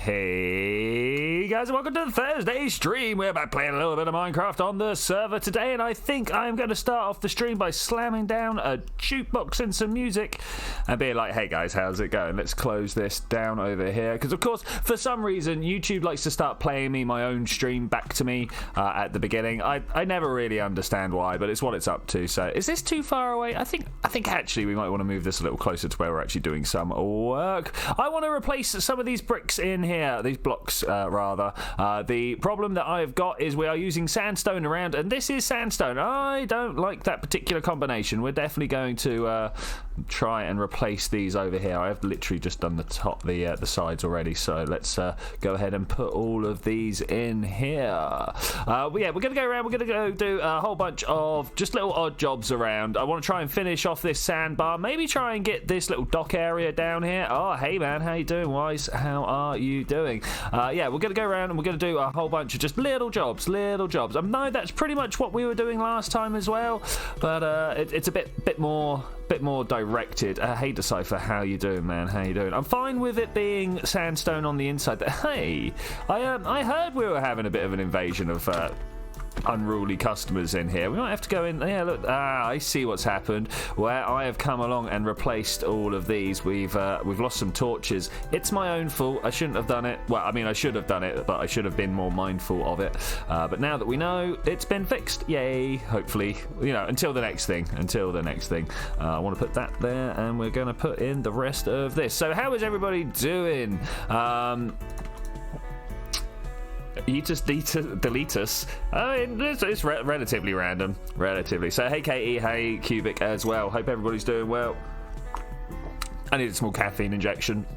Hey guys, and welcome to the Thursday stream. We're back playing a little bit of Minecraft on the server today, and I think I'm going to start off the stream by slamming down a jukebox and some music and being like, hey guys, how's it going? Let's close this down over here, because of course, for some reason, YouTube likes to start playing me my own stream back to me at the beginning. I never really understand why, but it's what it's up to. So is this too far away? I think actually we might want to move this a little closer to where we're actually doing some work. I want to replace some of these bricks in here, these blocks rather. The problem that I've got is we are using sandstone around, and this is sandstone. I don't like that particular combination. We're definitely going to try and replace these over here. I have literally just done the sides already, so let's go ahead and put all of these in here. Yeah, we're gonna go around. We're gonna go do a whole bunch of just little odd jobs around. I want to try and finish off this sandbar. Maybe try and get this little dock area down here. Oh, hey man, how you doing, Wise? How are you doing? Yeah, we're gonna go around and we're gonna do a whole bunch of just little jobs. I know that's pretty much what we were doing last time as well, but it's a bit more directed. Hey Decipher, how you doing, man? How you doing? I'm fine with it being sandstone on the inside. Hey, I heard we were having a bit of an invasion of unruly customers in here. We might have to go in. Yeah, look. I see what's happened. Where I have come along and replaced all of these. We've lost some torches. It's my own fault. I shouldn't have done it. Well, I mean, I should have done it, but I should have been more mindful of it. But now that we know, it's been fixed. Yay! Hopefully, until the next thing. I want to put that there, and we're going to put in the rest of this. So, how is everybody doing? Deletus. I mean, it's relatively random. So, hey Katie, hey Cubic as well. Hope everybody's doing well. I need a small caffeine injection.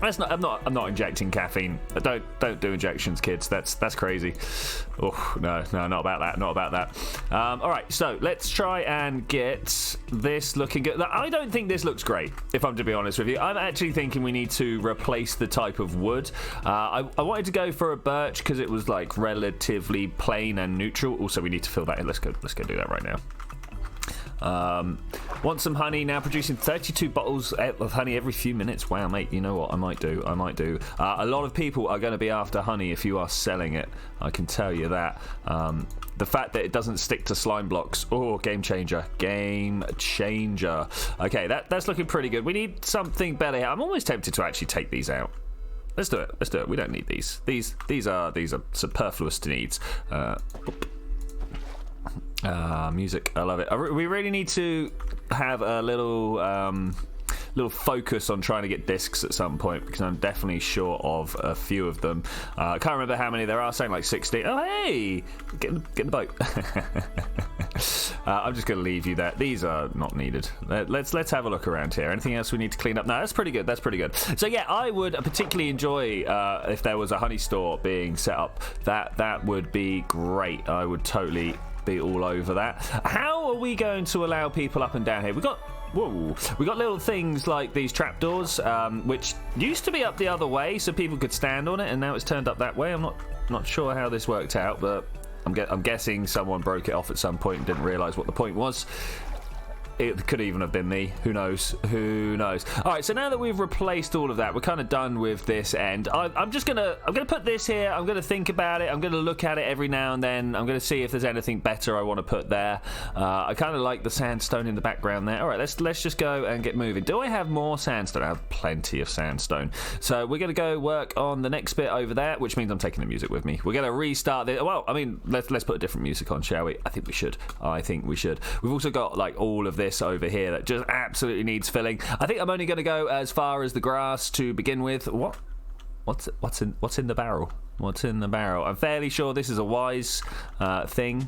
I'm not injecting caffeine. Don't do injections, kids. That's crazy. Oh no, not about that. All right, so let's try and get this looking good. I don't think this looks great, if I'm to be honest with you. I'm actually thinking we need to replace the type of wood. I wanted to go for a birch because it was like relatively plain and neutral. Also, we need to fill that in. Let's go do that right now. Want some honey, now producing 32 bottles of honey every few minutes. Wow, mate, you know what I might do. A lot of people are going to be after honey if you are selling it, I can tell you that. The fact that it doesn't stick to slime blocks, game changer. Okay, that's looking pretty good. We need something better here. I'm almost tempted to actually take these out. Let's do it. We don't need these. These are superfluous needs. Music, I love it. We really need to have a little focus on trying to get discs at some point, because I'm definitely short of a few of them. I can't remember how many there are, saying like 60. Oh hey, get in the boat. I'm just going to leave you there. These are not needed. Let's have a look around here. Anything else we need to clean up? No, that's pretty good. So yeah, I would particularly enjoy if there was a honey store being set up. That would be great. I would totally be all over that. How are we going to allow people up and down here? We got little things like these trapdoors, which used to be up the other way so people could stand on it, and now it's turned up that way. I'm not sure how this worked out, but I'm guessing someone broke it off at some point and didn't realise what the point was. It could even have been me. Who knows? All right, so now that we've replaced all of that, we're kind of done with this end. I'm gonna put this here. I'm gonna think about it. I'm gonna look at it every now and then. I'm gonna see if there's anything better I want to put there. I kind of like the sandstone in the background there. All right, let's just go and get moving. Do I have more sandstone? I have plenty of sandstone. So we're gonna go work on the next bit over there, which means I'm taking the music with me. We're gonna restart this. Well, I mean, let's put a different music on, shall we? I think we should. We've also got like all of this over here that just absolutely needs filling. I think I'm only going to go as far as the grass to begin with. What's in the barrel? I'm fairly sure this is a Wise thing.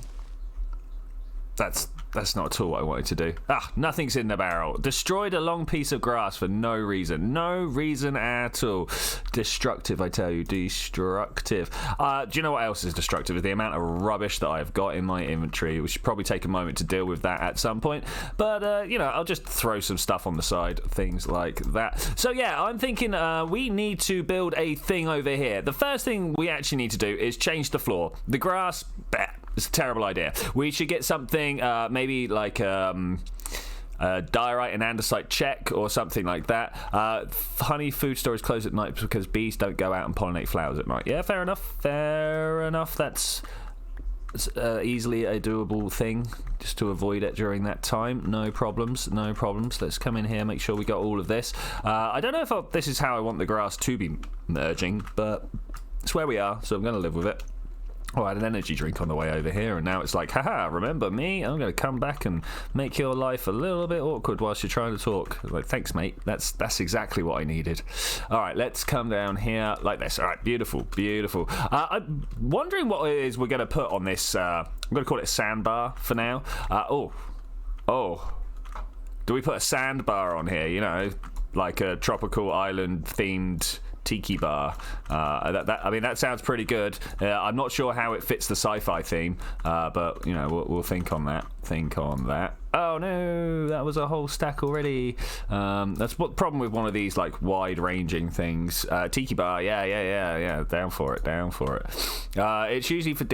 That's not at all what I wanted to do. Nothing's in the barrel. Destroyed a long piece of grass for no reason. No reason at all. Destructive, I tell you. Destructive. Do you know what else is destructive? Is the amount of rubbish that I've got in my inventory. We should probably take a moment to deal with that at some point. But, I'll just throw some stuff on the side. Things like that. So, yeah, I'm thinking we need to build a thing over here. The first thing we actually need to do is change the floor. The grass, it's a terrible idea. We should get something maybe like diorite and andesite check or something like that. Honey food stores close at night because bees don't go out and pollinate flowers at night. Yeah, fair enough. That's easily a doable thing, just to avoid it during that time. No problems. Let's come in here, make sure we got all of this. I don't know if this is how I want the grass to be merging, but it's where we are, so I'm going to live with it. Oh, I had an energy drink on the way over here, and now it's like, haha, remember me? I'm going to come back and make your life a little bit awkward whilst you're trying to talk. Like, thanks, mate. That's exactly what I needed. All right, let's come down here like this. All right, beautiful. I'm wondering what it is we're going to put on this. I'm going to call it a sandbar for now. Oh. Do we put a sandbar on here? You know, like a tropical island-themed tiki bar. That sounds pretty good. I'm not sure how it fits the sci-fi theme, but you know, we'll think on that. Oh no, that was a whole stack already. That's what the problem with one of these like wide-ranging things. Tiki bar, yeah. Down for it. It's usually for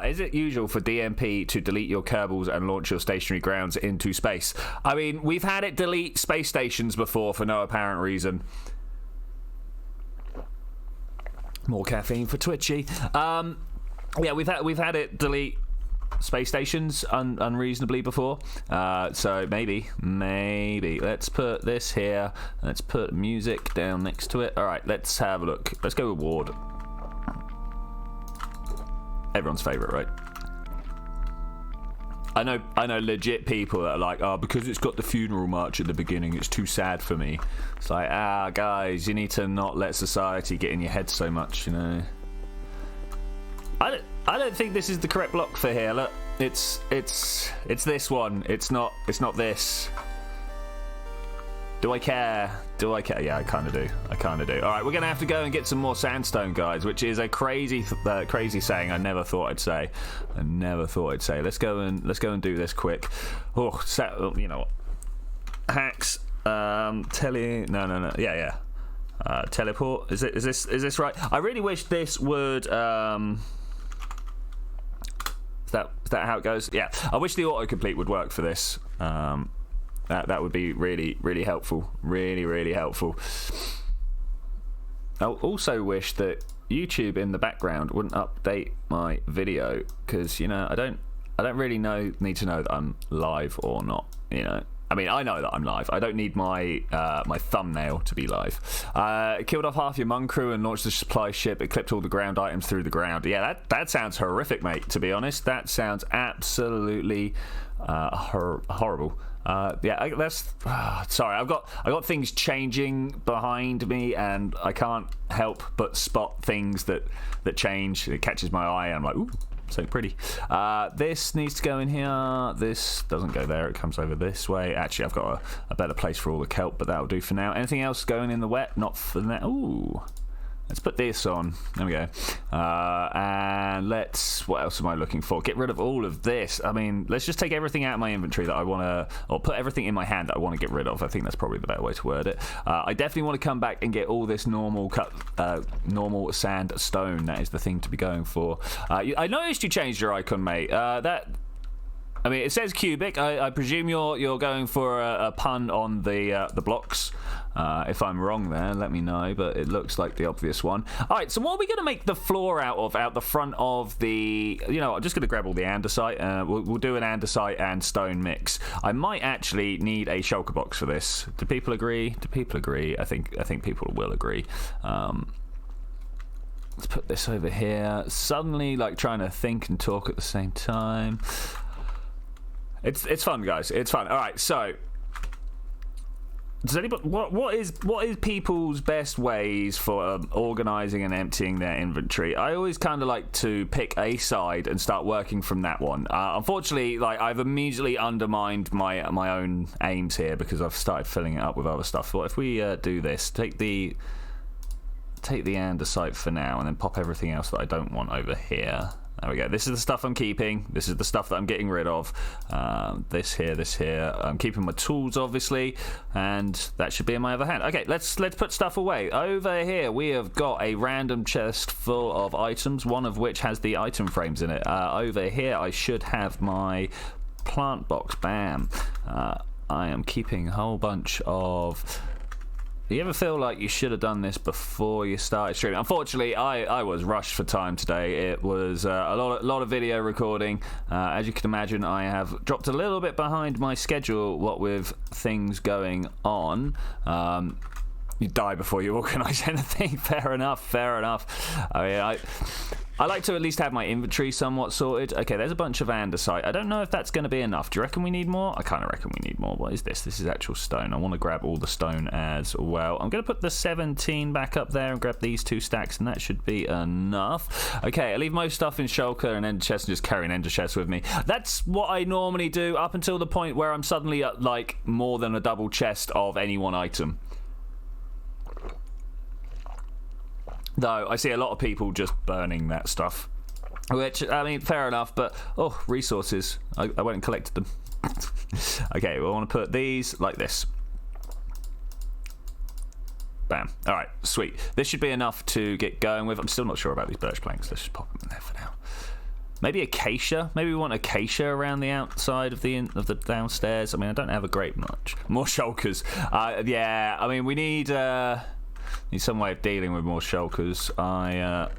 is it usual for DMP to delete your Kerbals and launch your stationary grounds into space? I mean, we've had it delete space stations before for no apparent reason. More caffeine for Twitchi. Yeah, we've had it delete space stations unreasonably before. So maybe. Let's put this here. Let's put music down next to it. All right, let's have a look. Let's go with Ward. Everyone's favorite, right? I know legit people that are like, because it's got the funeral march at the beginning, it's too sad for me. It's like, guys, you need to not let society get in your head so much, you know. I don't think this is the correct block for here. Look, it's this one. It's not this. Do I care? Yeah, I kind of do. All right, we're gonna have to go and get some more sandstone, guys, which is a crazy saying I never thought I'd say. Let's go and do this quick. You know what? Hacks. Yeah. Teleport. Is this right? I really wish this would. Is that how it goes? Yeah. I wish the autocomplete would work for this. That would be really helpful. Really helpful. I also wish that YouTube in the background wouldn't update my video, because you know I don't really need to know that I'm live or not. You know, I mean, I know that I'm live. I don't need my my thumbnail to be live. Killed off half your Mun crew and launched the supply ship. It clipped all the ground items through the ground. Yeah, that sounds horrific, mate. To be honest, that sounds absolutely horrible. Sorry, I've got things changing behind me, and I can't help but spot things that change. It catches my eye, and I'm like, ooh, so pretty. This needs to go in here. This doesn't go there. It comes over this way. Actually, I've got a better place for all the kelp, but that'll do for now. Anything else going in the wet? Not for now. Ooh. Let's put this on. There we go. And what else am I looking for? Get rid of all of this. I mean, let's just take everything out of my inventory that I want to, or put everything in my hand that I want to get rid of. I think that's probably the better way to word it. I definitely want to come back and get all this normal sandstone. That is the thing to be going for. I noticed you changed your icon, mate. I mean, it says cubic. I presume you're going for a pun on the blocks. If I'm wrong there, let me know, but it looks like the obvious one. All right, so what are we going to make the floor out the front of the... You know, I'm just going to grab all the andesite. We'll do an andesite and stone mix. I might actually need a shulker box for this. Do people agree? I think people will agree. Let's put this over here. Suddenly, like, trying to think and talk at the same time. It's fun, guys. It's fun. All right, so... Does anybody, what is people's best ways for organising and emptying their inventory? I always kind of like to pick a side and start working from that one. Unfortunately, like, I've immediately undermined my own aims here because I've started filling it up with other stuff. What if we do this? Take the andesite for now, and then pop everything else that I don't want over here. There we go. This is the stuff I'm keeping. This is the stuff that I'm getting rid of. This here. I'm keeping my tools, obviously, and that should be in my other hand. Okay, let's put stuff away. Over here, we have got a random chest full of items, one of which has the item frames in it. Over here, I should have my plant box. Bam. I am keeping a whole bunch of... You ever feel like you should have done this before you started streaming? Unfortunately, I was rushed for time today. It was a lot of video recording. As you can imagine, I have dropped a little bit behind my schedule, what with things going on. You die before you organise anything. Fair enough. I mean, I like to at least have my inventory somewhat sorted. Okay, there's a bunch of andesite. I don't know if that's going to be enough. Do you reckon we need more? I kind of reckon we need more. What is this? This is actual stone. I want to grab all the stone as well. I'm going to put the 17 back up there and grab these 2 stacks, and that should be enough. Okay, I leave most stuff in shulker and ender chest and just carry an ender chest with me. That's what I normally do up until the point where I'm suddenly at, like, more than a double chest of any one item. Though I see a lot of people just burning that stuff, which, I mean, fair enough, but resources. I went and collected them. Okay, we want to put these like this. Bam. All right, sweet. This should be enough to get going with. I'm still not sure about these birch planks. Let's just pop them in there for now. Maybe acacia. Maybe we want acacia around the outside of the downstairs. I mean, I don't have a great much. More shulkers. Yeah, I mean, we need some way of dealing with more shulkers. I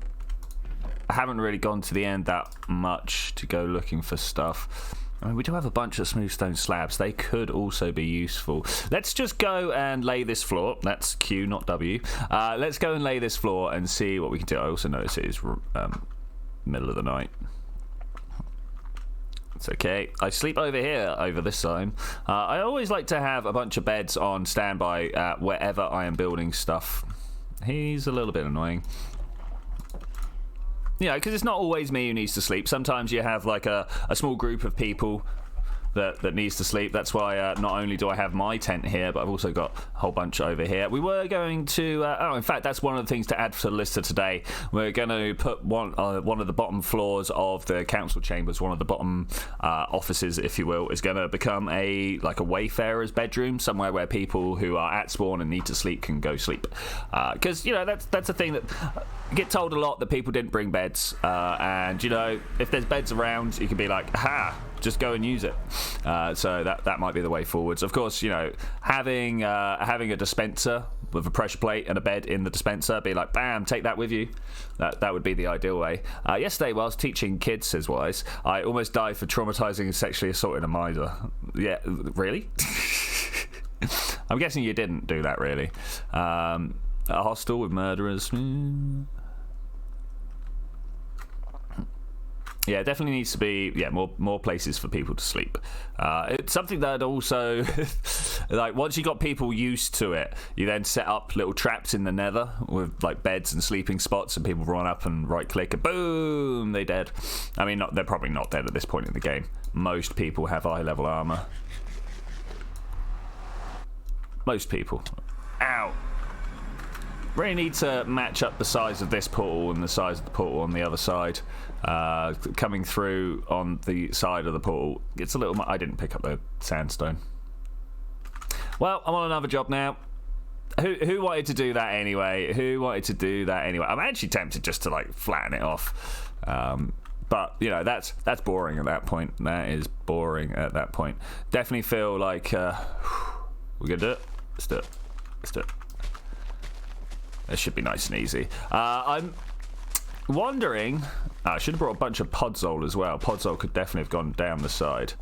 haven't really gone to the end that much to go looking for stuff. I mean, we do have a bunch of smooth stone slabs. They could also be useful. Let's just go and lay this floor. That's Q, not W. Let's go and lay this floor and see what we can do. I also notice it is middle of the night. It's okay. I sleep over here, over this side. I always like to have a bunch of beds on standby wherever I am building stuff. He's a little bit annoying. You know, because it's not always me who needs to sleep. Sometimes you have like a small group of people that needs to sleep. That's why not only do I have my tent here, but I've also got a whole bunch over here. We were going to in fact, that's one of the things to add to the list of today. We're going to put one of the bottom floors of the council chambers, one of the bottom offices, if you will, is going to become a wayfarer's bedroom, somewhere where people who are at spawn and need to sleep can go sleep. Because you know, that's a thing that I get told a lot, that people didn't bring beds, and you know, if there's beds around, you can be like, ha, just go and use it. So that might be the way forwards. Of course, you know, having a dispenser with a pressure plate and a bed in the dispenser, be like, bam, take that with you. That would be the ideal way. Yesterday, whilst teaching kids, says Wise, I almost died for traumatizing and sexually assaulting a miser. Yeah, really? I'm guessing you didn't do that, really. A hostel with murderers. Yeah, it definitely needs to be more places for people to sleep. It's something that also, like, once you got people used to it, you then set up little traps in the nether with like beds and sleeping spots, and people run up and right click and boom, they dead. I mean, they're probably not dead at this point in the game. Most people have high level armor. Most people. Ow. Really need to match up the size of this portal and the size of the portal on the other side. Coming through on the side of the portal, it's a little. I didn't pick up the sandstone. Well, I'm on another job now. Who wanted to do that anyway? I'm actually tempted just to like flatten it off. But you know, that's boring at that point. That is boring at that point. Definitely feel like we're gonna do it. Let's do it. This should be nice and easy. I'm wondering... I should have brought a bunch of podzol as well. Podzol could definitely have gone down the side.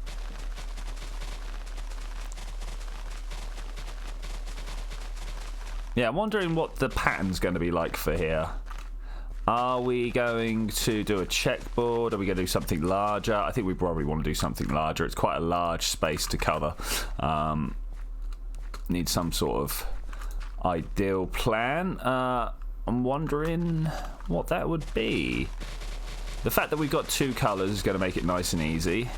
Yeah, I'm wondering what the pattern's going to be like for here. Are we going to do a checkboard? Are we going to do something larger? I think we probably want to do something larger. It's quite a large space to cover. Need some sort of ideal plan. I'm wondering what that would be. The fact that we've got 2 colours is going to make it nice and easy.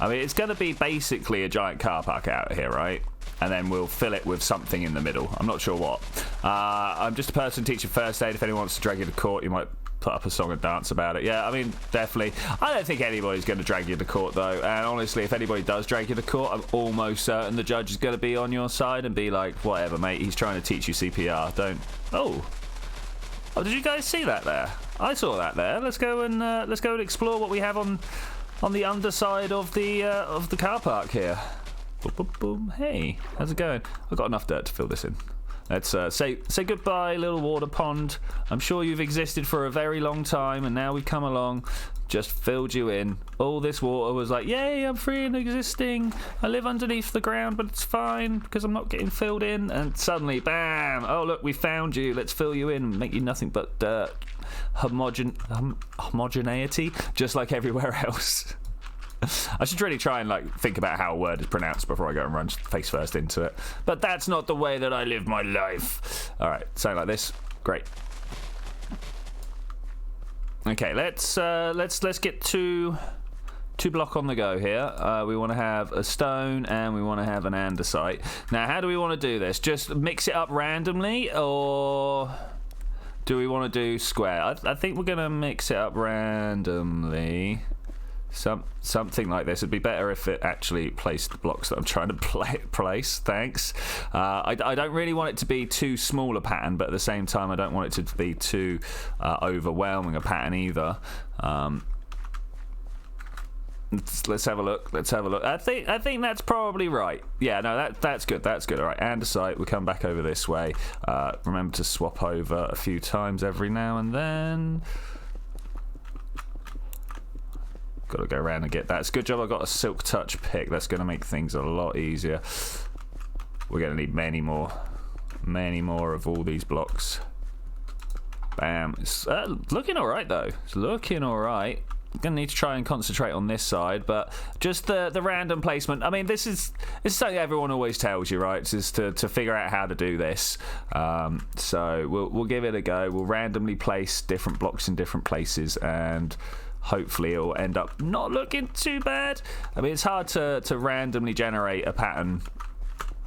I mean, it's going to be basically a giant car park out here, right? And then we'll fill it with something in the middle. I'm not sure what. I'm just a person teaching first aid. If anyone wants to drag you to court, you might put up a song and dance about it. Yeah, I mean, definitely. I don't think anybody's going to drag you to court, though. And honestly, if anybody does drag you to court, I'm almost certain the judge is going to be on your side and be like, whatever, mate, he's trying to teach you CPR. Don't... Oh, did you guys see that there? I saw that there. Let's go and explore what we have on the underside of the car park here. Boom, boom, boom. Hey, how's it going? I've got enough dirt to fill this in. Let's say goodbye, little water pond. I'm sure you've existed for a very long time, and now we've come along, just filled you in. All this water was like, yay, I'm free and existing. I live underneath the ground, but it's fine because I'm not getting filled in. And suddenly, bam! Oh, look, we found you. Let's fill you in and make you nothing but dirt. Homogeneity, just like everywhere else. I should really try and think about how a word is pronounced before I go and run face first into it. But that's not the way that I live my life. All right, something like this. Great. Okay, let's get two block on the go here. We want to have a stone and we want to have an andesite. Now, how do we want to do this? Just mix it up randomly, or do we want to do square? I think we're gonna mix it up randomly. Something like this. It'd be better if it actually placed the blocks that I'm trying to place. Thanks. I don't really want it to be too small a pattern, but at the same time, I don't want it to be too overwhelming a pattern either. Let's have a look. I think that's probably right. Yeah, no, that's good. That's good. All right, andesite. We come back over this way. Remember to swap over a few times every now and then. Got to go around and get that. It's a good job I got a silk touch pick. That's going to make things a lot easier. We're going to need many more of all these blocks. Bam. It's looking all right though. It's looking all right. I'm going to need to try and concentrate on this side, but just the random placement. I mean, this is something everyone always tells you, right? Is to figure out how to do this. So we'll give it a go. We'll randomly place different blocks in different places, and hopefully it'll end up not looking too bad. I mean, it's hard to randomly generate a pattern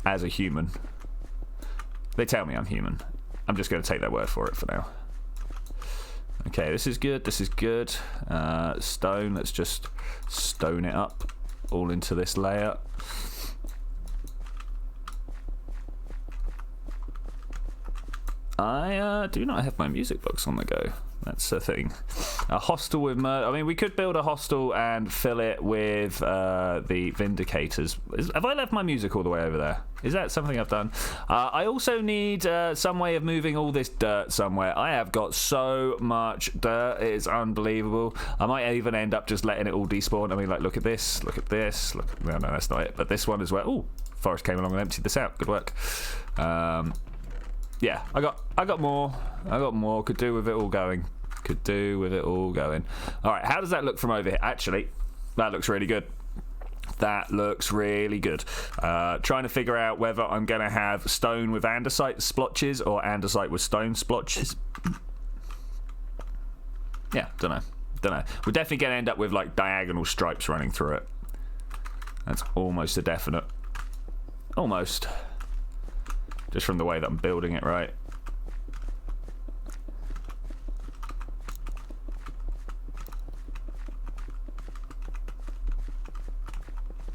as a human. They tell me I'm human. I'm just going to take their word for it for now. Okay, this is good. This is good. Stone. Let's just stone it up all into this layer. I do not have my music box on the go. That's the thing. A hostel with murder. I mean, we could build a hostel and fill it with the Vindicators. Have I left my music all the way over there? Is that something I've done? I also need some way of moving all this dirt somewhere. I have got so much dirt. It is unbelievable. I might even end up just letting it all despawn. I mean, look at this. Look at this. No, that's not it. But this one as well. Ooh, Forest came along and emptied this out. Good work. Yeah, I got more. Could do with it all going. All right, how does that look from over here? Actually, that looks really good. Trying to figure out whether I'm going to have stone with andesite splotches or andesite with stone splotches. Yeah, don't know. We're definitely going to end up with diagonal stripes running through it. That's almost a definite. Almost. Just from the way that I'm building it, right?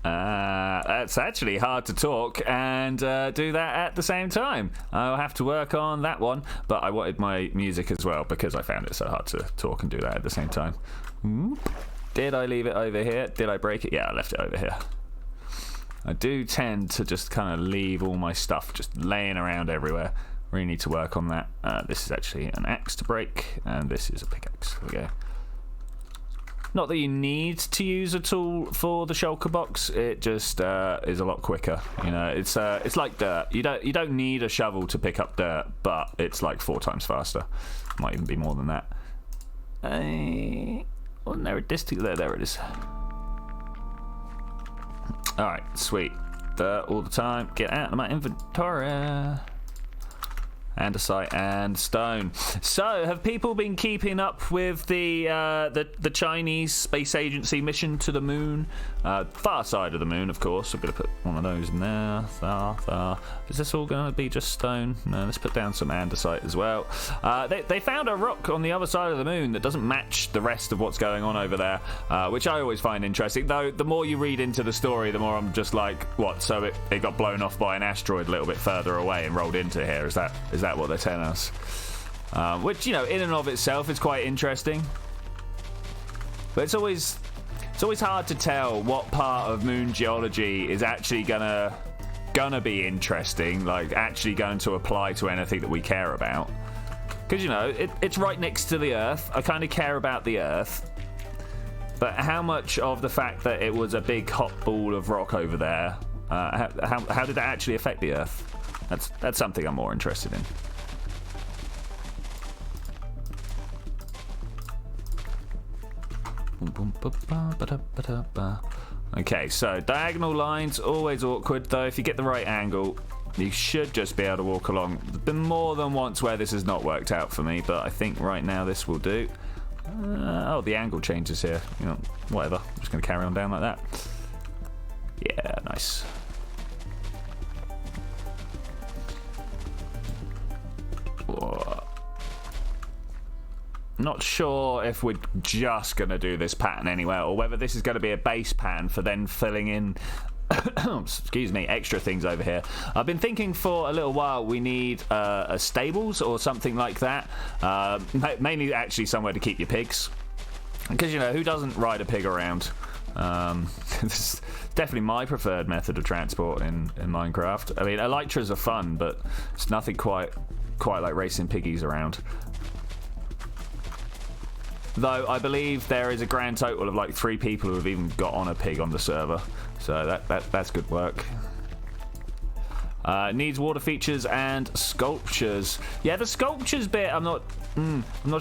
That's actually hard to talk and do that at the same time. I'll have to work on that one, but I wanted my music as well because I found it so hard to talk and do that at the same time. Did I leave it over here? Did I break it? Yeah, I left it over here. I do tend to just kind of leave all my stuff just laying around everywhere. Really need to work on that. This is actually an axe to break, and this is a pickaxe. There we go. Not that you need to use a tool for the shulker box. It just is a lot quicker. You know, it's like dirt. You don't need a shovel to pick up dirt, but it's like 4 times faster. Might even be more than that. Wasn't there a disc? There it is. All right, sweet. Dirt all the time. Get out of my inventory. Andesite and stone. So, have people been keeping up with the Chinese space agency mission to the moon? Far side of the moon, of course. I'm going to put one of those in there. Is this all going to be just stone? No, let's put down some andesite as well. They found a rock on the other side of the moon that doesn't match the rest of what's going on over there, which I always find interesting. Though, the more you read into the story, the more I'm just like, what? So it got blown off by an asteroid a little bit further away and rolled into here. Is that what they're telling us? Which, you know, in and of itself is quite interesting. But it's always it's always hard to tell what part of moon geology is actually gonna be interesting, like actually going to apply to anything that we care about. Because, you know, it's right next to the Earth. I kind of care about the Earth. But how much of the fact that it was a big hot ball of rock over there, how did that actually affect the Earth? That's something I'm more interested in. Okay, so diagonal lines, always awkward, though. If you get the right angle, you should just be able to walk along. There's been more than once where this has not worked out for me, but I think right now this will do. Oh, the angle changes here. You know, whatever. I'm just going to carry on down like that. Yeah, nice. Whoa. Not sure if we're just going to do this pattern anywhere, or whether this is going to be a base pattern for then filling in excuse me, extra things over here. I've been thinking for a little while we need a stables or something like that. Mainly actually somewhere to keep your pigs, because, you know, who doesn't ride a pig around? This is definitely my preferred method of transport in Minecraft. I mean, elytras are fun, but it's nothing quite like racing piggies around. Though I believe there is a grand total of like 3 people who have even got on a pig on the server, so that's good work. Needs water features and sculptures. Yeah, the sculptures bit, I'm not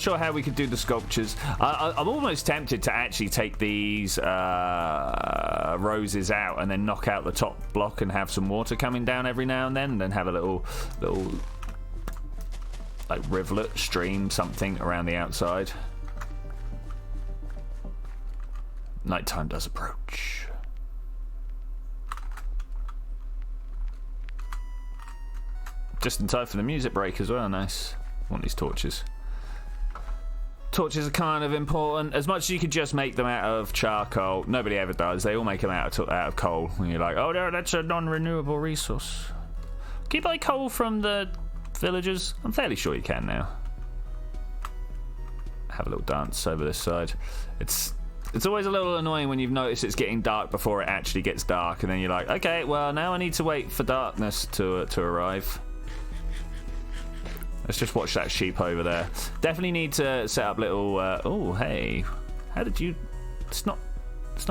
sure how we could do the sculptures. I'm almost tempted to actually take these roses out and then knock out the top block and have some water coming down every now and then have a little like rivulet, stream, something around the outside. Nighttime does approach. Just in time for the music break as well. Nice. I want these torches. Torches are kind of important. As much as you could just make them out of charcoal, nobody ever does. They all make them out of coal. And you're like, oh no, that's a non-renewable resource. Can you buy coal from the villagers? I'm fairly sure you can now. Have a little dance over this side. It's always a little annoying when you've noticed it's getting dark before it actually gets dark, and then you're like, okay, well, now I need to wait for darkness to arrive. Let's just watch that sheep over there. Definitely need to set up little... oh, hey. How did you... It's not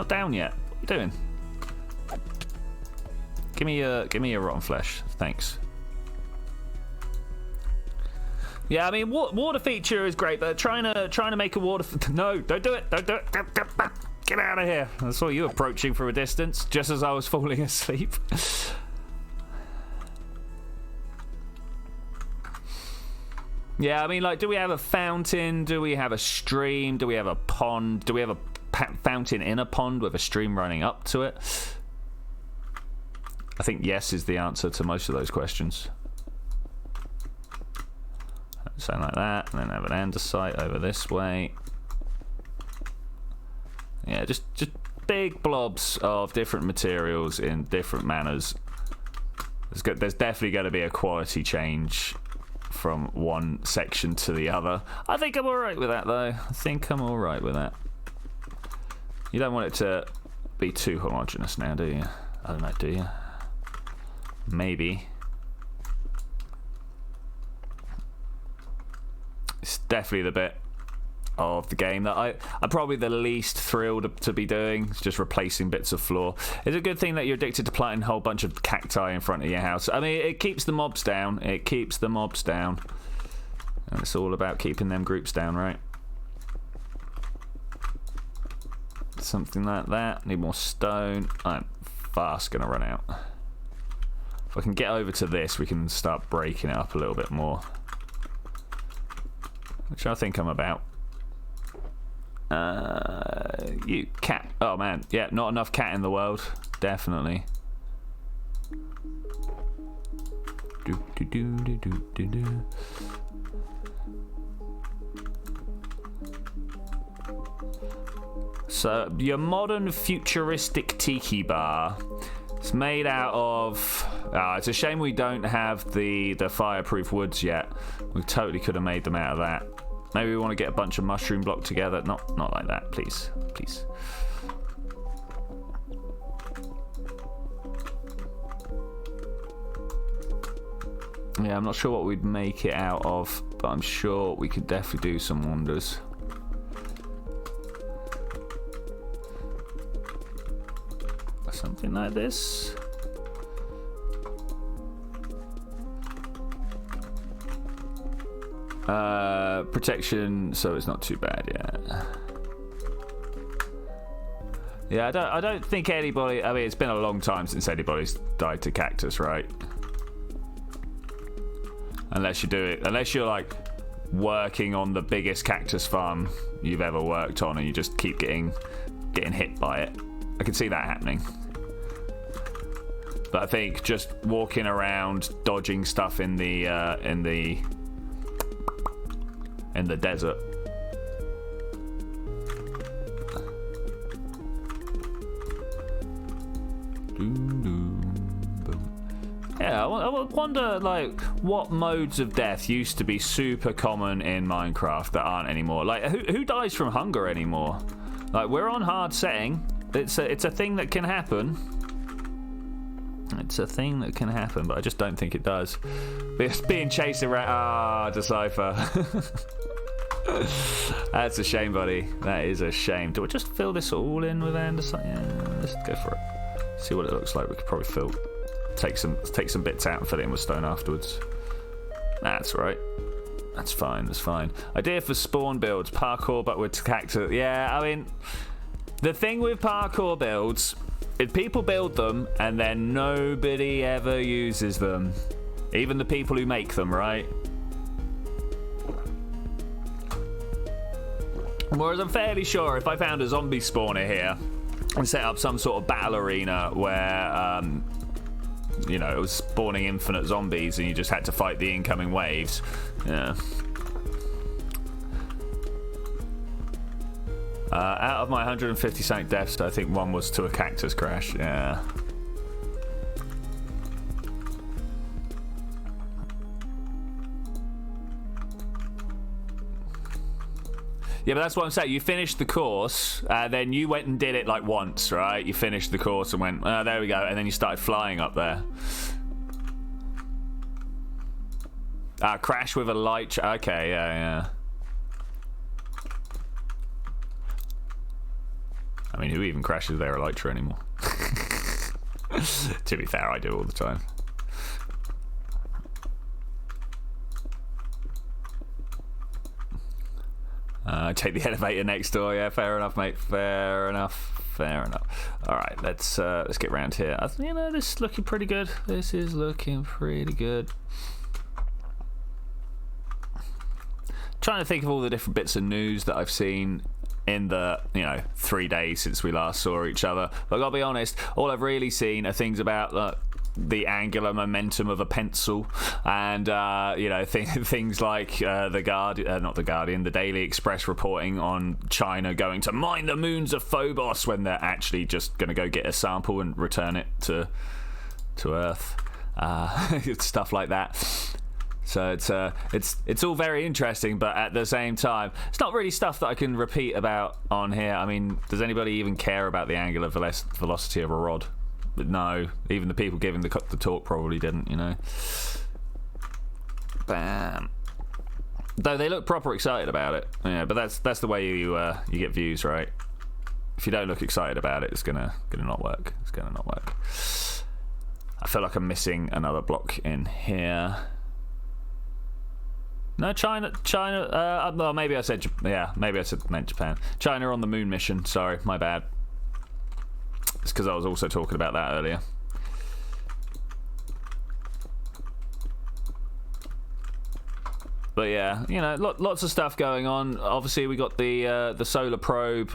down yet. What are you doing? Give me your rotten flesh. Thanks. Yeah, I mean, water feature is great, but trying to make a water... No, don't do it. Don't do it. Get out of here. I saw you approaching from a distance, just as I was falling asleep. Yeah, I mean, like, do we have a fountain? Do we have a stream? Do we have a pond? Do we have a fountain in a pond with a stream running up to it? I think yes is the answer to most of those questions. Something like that, and then have an andesite over this way. Yeah, just big blobs of different materials in different manners. There's definitely going to be a quality change from one section to the other. I think I'm alright with that, though. I think I'm alright with that. You don't want it to be too homogeneous now, do you? I don't know, do you? Maybe. It's definitely the bit of the game that I'm probably the least thrilled to be doing. It's just replacing bits of floor. It's a good thing that you're addicted to planting a whole bunch of cacti in front of your house. I mean, it keeps the mobs down. It keeps the mobs down. And it's all about keeping them groups down, right? Something like that. Need more stone. I'm fast going to run out. If I can get over to this, we can start breaking it up a little bit more. Which I think I'm about. You cat. Oh man, yeah, not enough cat in the world. Definitely. So your modern futuristic tiki bar. It's made out of... it's a shame we don't have the fireproof woods yet. We totally could have made them out of that. Maybe we want to get a bunch of mushroom block together. Not like that, please. Please. Yeah, I'm not sure what we'd make it out of, but I'm sure we could definitely do some wonders. Something like this. Protection, so it's not too bad, yeah. Yeah, I don't think anybody, I mean, it's been a long time since anybody's died to cactus, right? Unless you do it, unless you're like working on the biggest cactus farm you've ever worked on and you just keep getting hit by it. I can see that happening. But I think just walking around dodging stuff in the desert. Yeah, I wonder, like, what modes of death used to be super common in Minecraft that aren't anymore. Like, who dies from hunger anymore? Like, we're on hard setting. It's a thing that can happen. It's a thing that can happen, but I just don't think it does. Being chased around... Decipher. That's a shame, buddy. That is a shame. Do I just fill this all in with andesite? Yeah, let's go for it. See what it looks like. We could probably take some bits out and fill it in with stone afterwards. That's right. That's fine. That's fine. Idea for spawn builds: parkour, but with cactus. Yeah, I mean, the thing with parkour builds is people build them and then nobody ever uses them, even the people who make them, right? Whereas I'm fairly sure if I found a zombie spawner here and set up some sort of battle arena where, you know, it was spawning infinite zombies and you just had to fight the incoming waves, yeah. Out of my 150 something deaths, I think one was to a cactus crash, yeah. Yeah, but that's what I'm saying. You finished the course, then you went and did it like once, right? You finished the course and went, there we go, and then you started flying up there. Crash with a light. Okay, yeah. I mean, who even crashes their elytra anymore? To be fair, I do all the time. Take the elevator next door. Yeah, fair enough, mate. Fair enough. All right, let's get round here. You know, this is looking pretty good. This is looking pretty good. Trying to think of all the different bits of news that I've seen in the 3 days since we last saw each other. But I gotta be honest, all I've really seen are things about the angular momentum of a pencil, and things like the Daily Express reporting on China going to mine the moons of Phobos when they're actually just going to go get a sample and return it to Earth. Stuff like that. So it's all very interesting, but at the same time, it's not really stuff that I can repeat about on here. I mean, does anybody even care about the angular velocity of a rod? But no, even the people giving the talk probably didn't, you know. Bam. Though they look proper excited about it. Yeah, but that's the way you get views, right? If you don't look excited about it, it's gonna not work. It's gonna not work. I feel like I'm missing another block in here. No, China. Well, maybe I said meant Japan. China on the moon mission. Sorry, my bad. It's because I was also talking about that earlier. But yeah, lots of stuff going on. Obviously, we got the solar probe,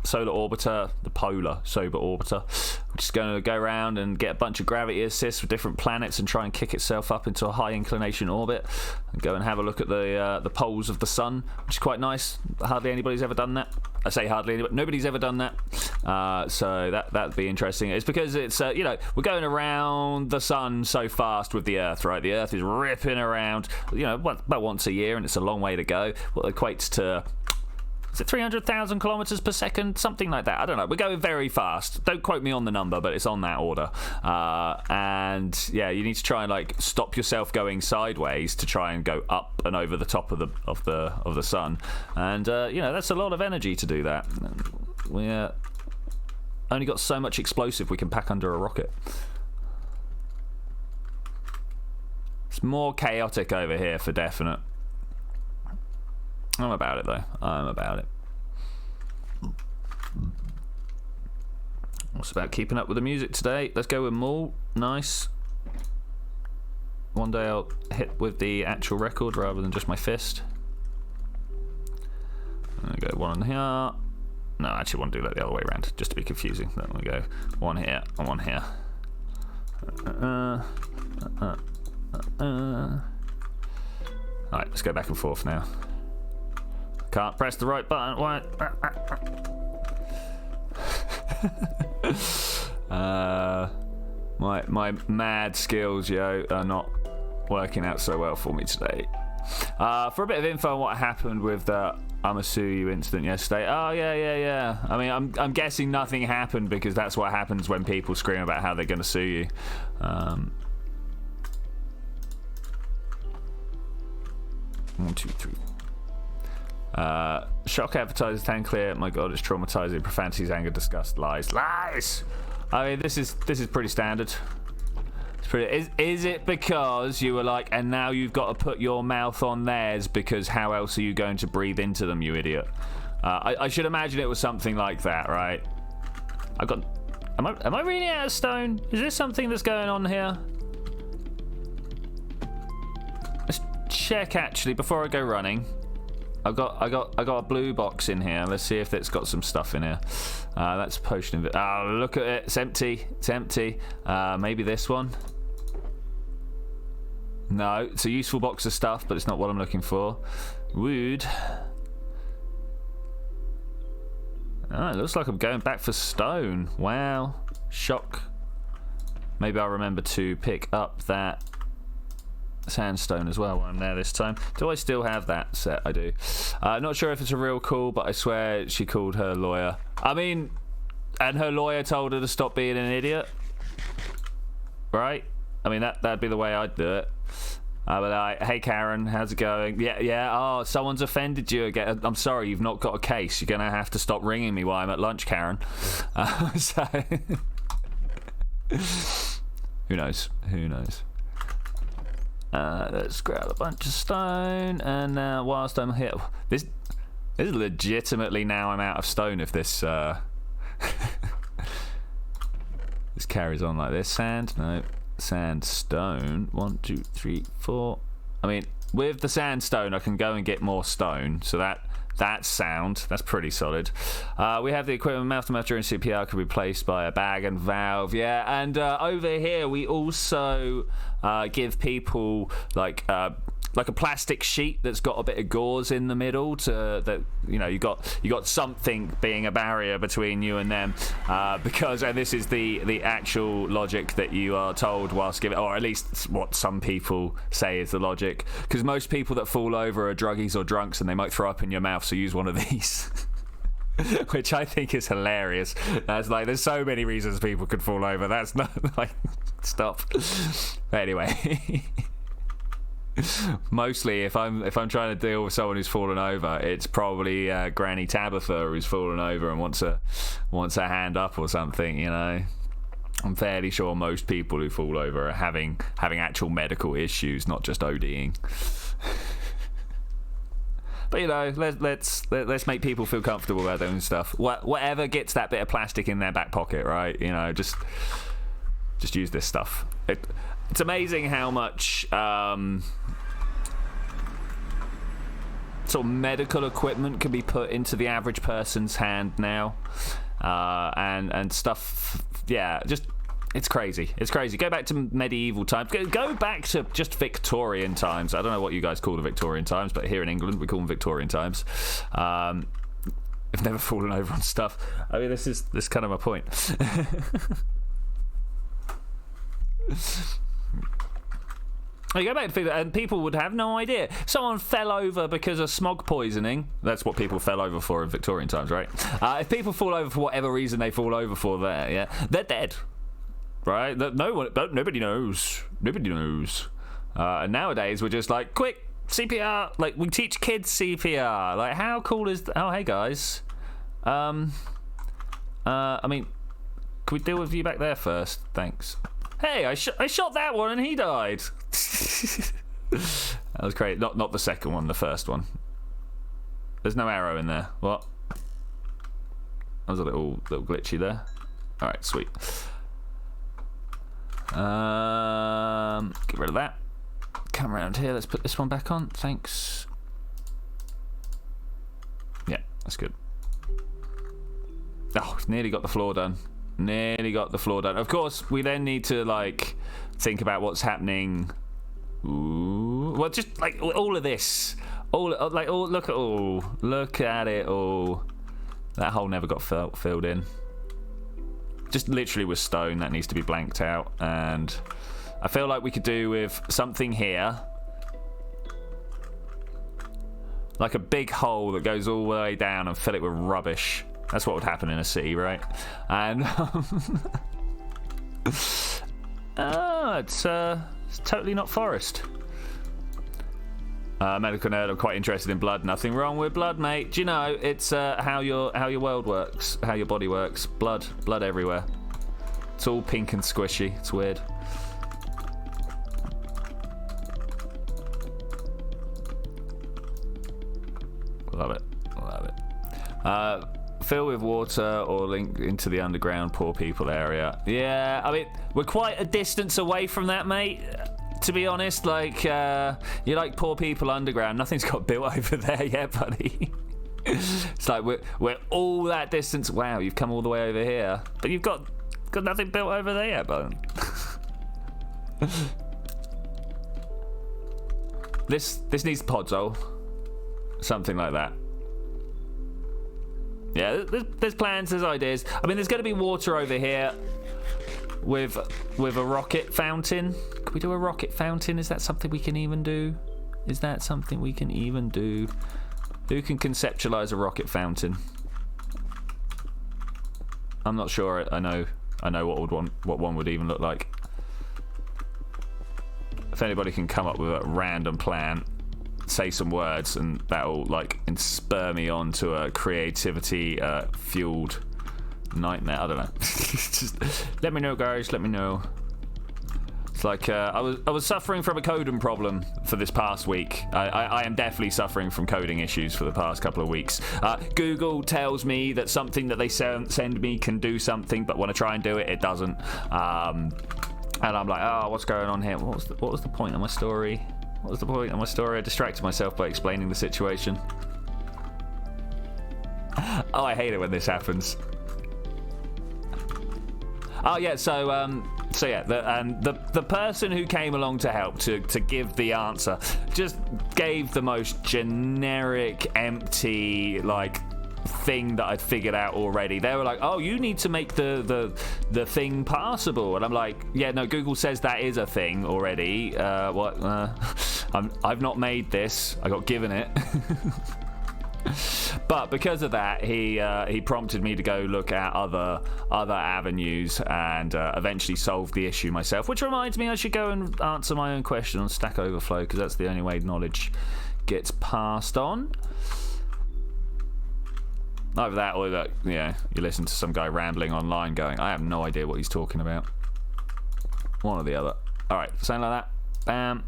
solar orbiter, the polar solar orbiter, which is going to go around and get a bunch of gravity assists with different planets and try and kick itself up into a high inclination orbit and go and have a look at the poles of the sun, which is quite nice. Hardly anybody's ever done that. I say hardly anybody. Nobody's ever done that. So that'd be interesting. It's because it's we're going around the sun so fast with the Earth, right? The Earth is ripping around, about once a year, and it's a long way to go. What equates to Is it 300,000 kilometers per second? Something like that. I don't know. We're going very fast. Don't quote me on the number, but it's on that order. And yeah, you need to try and like stop yourself going sideways to try and go up and over the top of the sun. And you know, that's a lot of energy to do that. We only got so much explosive we can pack under a rocket. It's more chaotic over here for definite. I'm about it though. I'm about it. What's about keeping up with the music today? Let's go with Maul. Nice. One day I'll hit with the actual record rather than just my fist. I'm gonna go one on here. No, I actually want to do that the other way around, just to be confusing. Then we go one here and one here. Alright, let's go back and forth now. Can't press the right button. What? My mad skills, yo, are not working out so well for me today. For a bit of info on what happened with the I'ma sue you incident yesterday. Oh yeah. I mean, I'm guessing nothing happened because that's what happens when people scream about how they're going to sue you. 1, 2, 3. Shock advertisers stand clear. My god, it's traumatizing. Profanities, anger, disgust, lies. I mean, this is pretty standard. It's pretty. Is it because you were like, and now you've got to put your mouth on theirs because how else are you going to breathe into them, you idiot? I should imagine it was something like that, right? Am I really out of stone? Is this something that's going on here? Let's check actually before I go running. I got a blue box in here. Let's see if it's got some stuff in here. That's a potion of it. Oh, look at it. It's empty. It's empty. Maybe this one. No, it's a useful box of stuff, but it's not what I'm looking for. Wood. Oh, it looks like I'm going back for stone. Wow. Shock. Maybe I'll remember to pick up that sandstone as well when I'm there this time. Do I still have that set? I do. Not sure if it's a real call, but I swear she called her lawyer. I mean, and her lawyer told her to stop being an idiot, right? I mean, that'd be the way I'd do it. But like, hey Karen, how's it going? Yeah. Oh, someone's offended you again. I'm sorry, you've not got a case. You're gonna have to stop ringing me while I'm at lunch, Karen. So who knows? Let's grab a bunch of stone, and whilst I'm here, this is legitimately now I'm out of stone if this this carries on like this. Sand, no, sandstone. 1, 2, 3, 4. I mean, with the sandstone, I can go and get more stone, so that's sound. That's pretty solid. We have the equipment mouth-to-mouth during CPR can be replaced by a bag and valve. Yeah, and over here we also give people like a plastic sheet that's got a bit of gauze in the middle to that, you know, you got something being a barrier between you and them, because, and this is the actual logic that you are told whilst giving, or at least what some people say is the logic, because most people that fall over are druggies or drunks and they might throw up in your mouth, so use one of these. Which I think is hilarious. That's like, there's so many reasons people could fall over. That's not like, stop. But anyway. Mostly, if I'm trying to deal with someone who's fallen over, it's probably Granny Tabitha who's fallen over and wants a hand up or something. You know, I'm fairly sure most people who fall over are having actual medical issues, not just ODing. But you know, let's make people feel comfortable about doing stuff. Whatever gets that bit of plastic in their back pocket, right? You know, just use this stuff. It's amazing how much sort of medical equipment can be put into the average person's hand now, and stuff. Yeah, just it's crazy. It's crazy. Go back to medieval times. Go back to just Victorian times. I don't know what you guys call the Victorian times, but here in England we call them Victorian times. I've never fallen over on stuff. I mean, this is kind of my point. You go back to Finland, and people would have no idea. Someone fell over because of smog poisoning. That's what people fell over for in Victorian times, right? If people fall over for whatever reason they fall over for, they're dead, right? Nobody knows. Nobody knows. And nowadays we're just like, quick CPR. Like we teach kids CPR. Like how cool is? Oh, hey guys. I mean, can we deal with you back there first? Thanks. Hey, I shot that one and he died. That was great. Not the second one, the first one. There's no arrow in there. What? That was a little glitchy there. All right, sweet. Get rid of that. Come around here. Let's put this one back on. Thanks. Yeah, that's good. Oh, nearly got the floor done. Nearly got the floor done. Of course, we then need to like think about what's happening. Ooh, well, just like all of this, look at it all. That hole never got filled in. Just literally with stone that needs to be blanked out, and I feel like we could do with something here, like a big hole that goes all the way down and fill it with rubbish. That's what would happen in a city, right? And it's totally not forest. Medical nerd, I'm quite interested in blood. Nothing wrong with blood, mate. Do you know it's how your world works, how your body works? Blood everywhere. It's all pink and squishy. It's weird. Love it. Fill with water or link into the underground poor people area. Yeah, I mean, we're quite a distance away from that, mate. To be honest, like, you like poor people underground. Nothing's got built over there yet, buddy. It's like we're all that distance. Wow, you've come all the way over here, but you've got nothing built over there yet, bud. This needs podzol, something like that. Yeah, there's plans, there's ideas. I mean, there's going to be water over here with a rocket fountain. Can we do a rocket fountain? Is that something we can even do? Who can conceptualize a rocket fountain? I'm not sure. I know what one would even look like. If anybody can come up with a random plan, say some words, and that'll like spur me on to a creativity fueled nightmare. I don't know. Just let me know, guys. Let me know. It's like I was suffering from a coding problem for this past week. I am definitely suffering from coding issues for the past couple of weeks. Google tells me that something that they send me can do something, but when I try and do it, it doesn't. And I'm like, oh, what's going on here? What was the point of my story? What was the point of my story? I distracted myself by explaining the situation. Oh, I hate it when this happens. Oh yeah, so yeah, the person who came along to help to give the answer just gave the most generic, empty like thing that I'd figured out already. They were like, oh, you need to make the thing passable, and I'm like, yeah, no, Google says that is a thing already. What? I've not made this. I got given it. But because of that, he prompted me to go look at other avenues and eventually solve the issue myself. Which reminds me, I should go and answer my own question on Stack Overflow, because that's the only way knowledge gets passed on. Either that, or that, you listen to some guy rambling online going, I have no idea what he's talking about. One or the other. All right, something like that. Bam.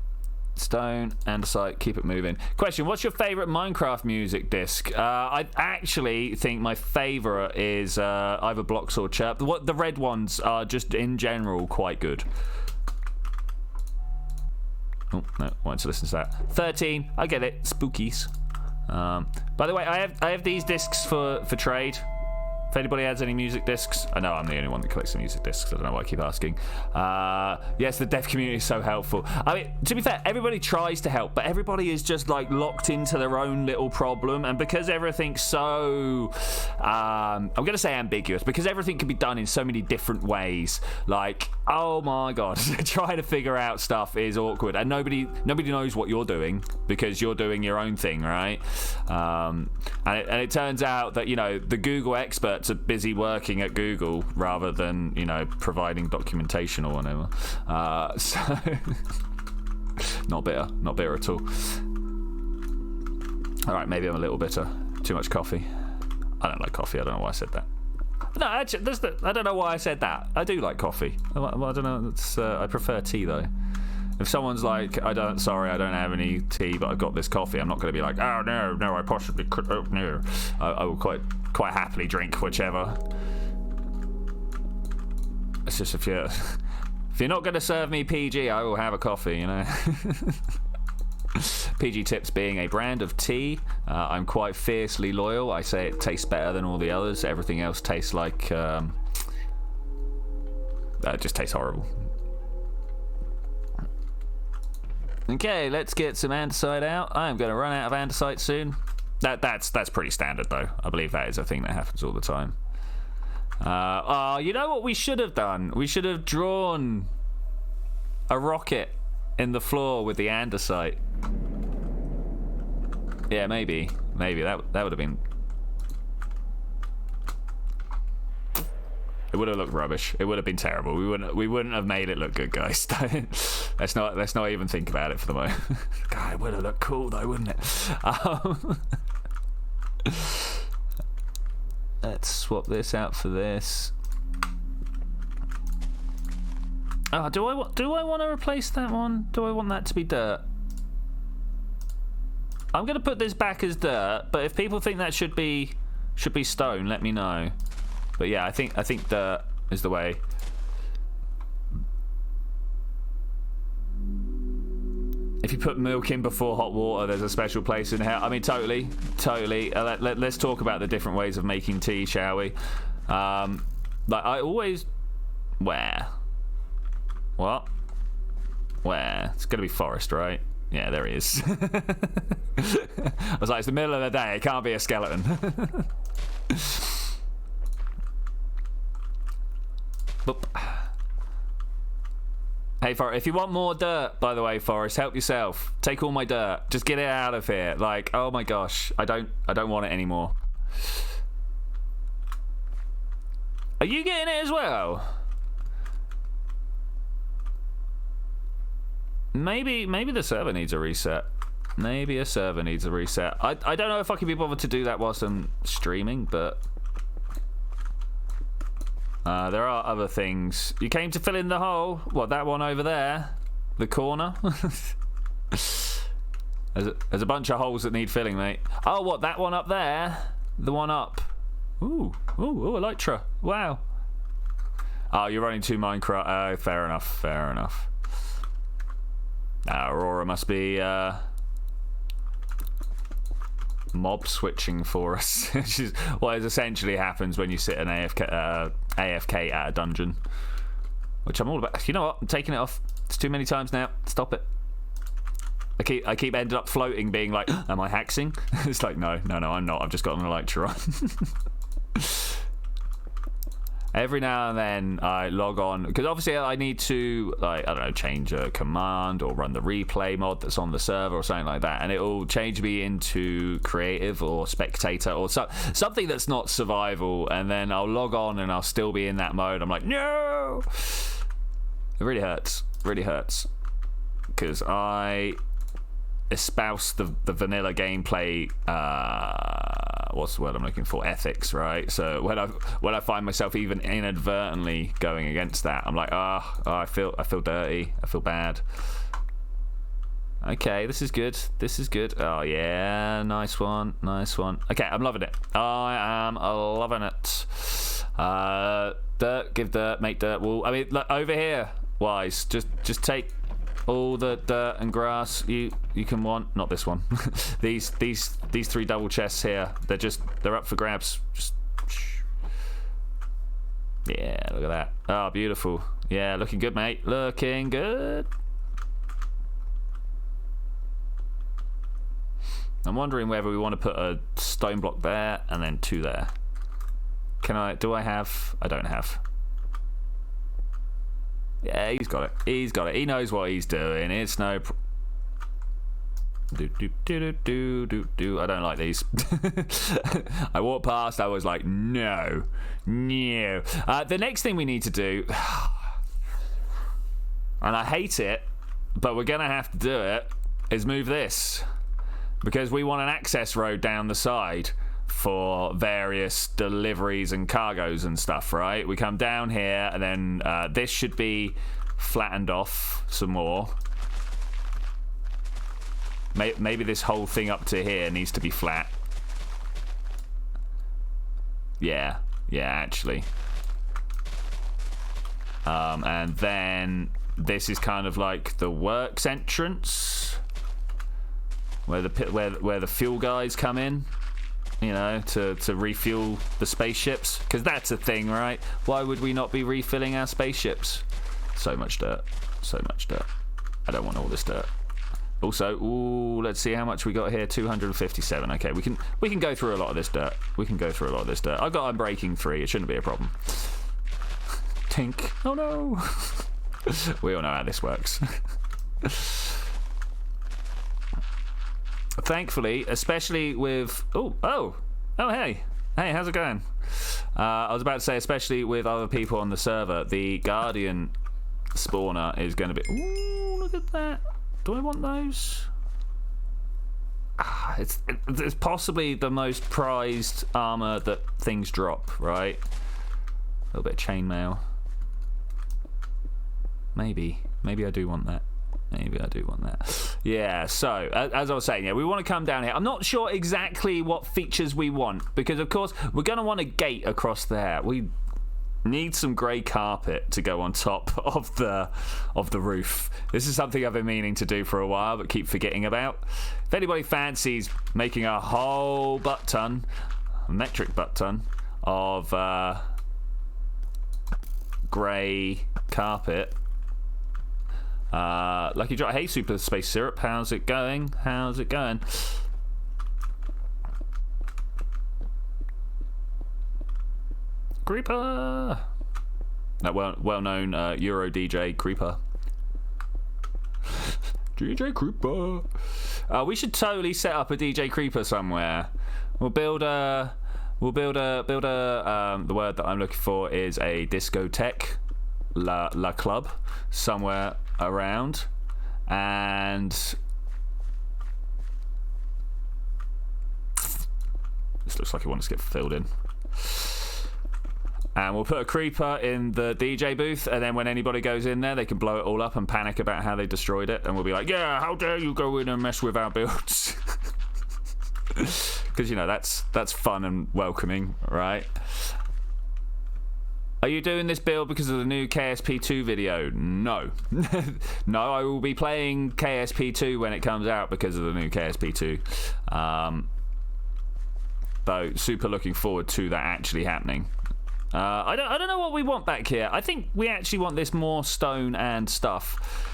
Stone, andesite, keep it moving. Question, what's your favourite Minecraft music disc? I actually think my favourite is either Blocks or Chirp. The red ones are just in general quite good. Oh, no, I wanted to listen to that. 13, I get it, spookies. By the way, I have these discs for trade. If anybody has any music discs, I know I'm the only one that collects the music discs. I don't know why I keep asking. Yes, the dev community is so helpful. I mean, to be fair, everybody tries to help, but everybody is just like locked into their own little problem. And because everything's so, I'm going to say ambiguous, because everything can be done in so many different ways. Like, Oh my god, trying to figure out stuff is awkward, and nobody knows what you're doing because you're doing your own thing, right? And it turns out that, you know, the Google experts are busy working at Google rather than, you know, providing documentation or whatever. So not bitter at all. All right, maybe I'm a little bitter. Too much coffee. I don't like coffee. I don't know why I said that. No, actually, I don't know why I said that. I do like coffee. Well, I don't know. I prefer tea though. If someone's like, sorry, I don't have any tea, but I've got this coffee, I'm not going to be like, oh no, I possibly could. Oh no, I will quite happily drink whichever. It's just if you're not going to serve me PG, I will have a coffee. You know. PG Tips being a brand of tea, I'm quite fiercely loyal. I say it tastes better than all the others. Everything else tastes like it just tastes horrible. Okay, let's get some andesite out. I'm going to run out of andesite soon. That's pretty standard though. I believe that is a thing that happens all the time. You know what we should have done? We should have drawn a rocket in the floor with the andesite. Yeah, maybe that would have been. It would have looked rubbish. It would have been terrible. We wouldn't have made it look good, guys. let's not even think about it for the moment. God, it would have looked cool though, wouldn't it? Let's swap this out for this. Oh, do I want to replace that one? Do I want that to be dirt? I'm gonna put this back as dirt, but if people think that should be stone, let me know. But yeah, I think dirt is the way. If you put milk in before hot water, there's a special place in hell. I mean, totally. Let's talk about the different ways of making tea, shall we? Like I always. Where? What? Where? It's gonna be forest, right? Yeah, there he is. I was like, it's the middle of the day. It can't be a skeleton. Boop. Hey, Forrest, if you want more dirt, by the way, Forrest, help yourself. Take all my dirt. Just get it out of here. Like, oh my gosh, I don't want it anymore. Are you getting it as well? Maybe the server needs a reset. Maybe a server needs a reset. I don't know if I can be bothered to do that whilst I'm streaming, but there are other things. You came to fill in the hole. What, that one over there? The corner? There's a bunch of holes that need filling, mate. Oh, what, that one up there? The one up. Ooh, Elytra. Wow. Oh, you're running 2 Minecraft. Fair enough. Aurora must be mob switching for us. Which is what essentially happens when you sit an AFK at a dungeon. Which I'm all about. You know what? I'm taking it off. It's too many times now. Stop it. I keep ending up floating, being like, am I haxing? It's like, no, I'm not. I've just got an Elytra on. Every now and then I log on, because obviously I need to, like, I don't know, change a command or run the replay mod that's on the server or something like that, and it'll change me into creative or spectator or something that's not survival, and then I'll log on and I'll still be in that mode. I'm like, no! It really hurts, because I espouse the vanilla gameplay, what's the word I'm looking for, ethics, right? So when I find myself even inadvertently going against that, I'm like, I feel dirty, I feel bad. Okay, this is good. Oh yeah, nice one. Okay, I'm loving it. I am loving it. Dirt, give dirt, make dirt. Well, I mean, look, over here, Wise, just take all the dirt and grass you can want. Not this one. these 3 double chests here, they're up for grabs. Just yeah, look at that. Oh, beautiful. Yeah, looking good, mate. Looking good. I'm wondering whether we want to put a stone block there and then 2 there. I don't have. Yeah, he's got it. He's got it. He knows what he's doing. It's no... I don't like these. I walked past, I was like, no. The next thing we need to do, and I hate it, but we're gonna have to do it, is move this, because we want an access road down the side for various deliveries and cargoes and stuff, right? We come down here, and then this should be flattened off some more. Maybe this whole thing up to here needs to be flat. Yeah, actually. And then this is kind of like the works entrance, where the fuel guys come in, you know, to refuel the spaceships, because that's a thing, right? Why would we not be refilling our spaceships? So much dirt. I don't want all this dirt. Also, let's see how much we got here. 257. Okay, we can go through a lot of this dirt. I've got unbreaking 3. It shouldn't be a problem. Tink. Oh no. We all know how this works. Thankfully, especially with hey, how's it going? I was about to say, especially with other people on the server, the Guardian spawner is going to be. Ooh, look at that. Do I want those? It's possibly the most prized armor that things drop, right? A little bit of chainmail. Maybe I do want that. Yeah, so, as I was saying, yeah, we want to come down here. I'm not sure exactly what features we want, because, of course, we're going to want a gate across there. We need some grey carpet to go on top of the roof. This is something I've been meaning to do for a while, but keep forgetting about. If anybody fancies making a whole metric butt ton of grey carpet, Lucky Drop. Hey, Super Space Syrup, how's it going? Creeper! That well-known Euro DJ Creeper. DJ Creeper. We should totally set up a DJ Creeper somewhere. We'll build a. The word that I'm looking for is a discotheque, la club, somewhere around, and this looks like it wants to get filled in. And we'll put a creeper in the DJ booth, and then when anybody goes in there, they can blow it all up and panic about how they destroyed it, and we'll be like, yeah, how dare you go in and mess with our builds. Because, you know, that's fun and welcoming, right? Are you doing this build because of the new KSP2 video? No. No, I will be playing KSP2 when it comes out because of the new KSP2. Though, super looking forward to that actually happening. I don't know what we want back here. I think we actually want this more stone and stuff.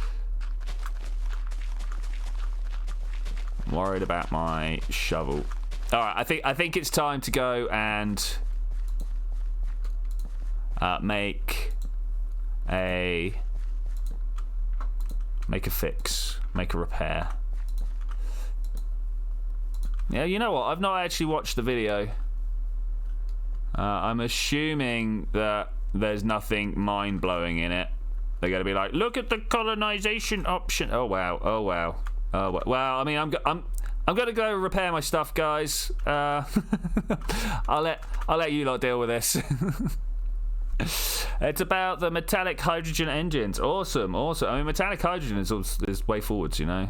I'm worried about my shovel. All right, I think it's time to go and make a fix, make a repair. Yeah, you know what? I've not actually watched the video. I'm assuming that there's nothing mind-blowing in it. They're going to be like, look at the colonization option. Oh wow. Well, I mean, I'm going to go repair my stuff, guys. I'll let you lot deal with this. It's about the metallic hydrogen engines. Awesome. I mean, metallic hydrogen is way forwards, you know.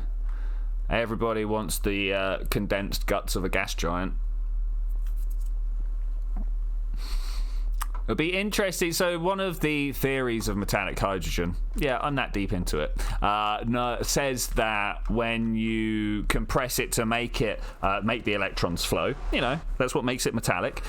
Everybody wants the condensed guts of a gas giant. It'll be interesting. So one of the theories of metallic hydrogen, yeah, I'm that deep into it, says that when you compress it to make the electrons flow, you know, that's what makes it metallic.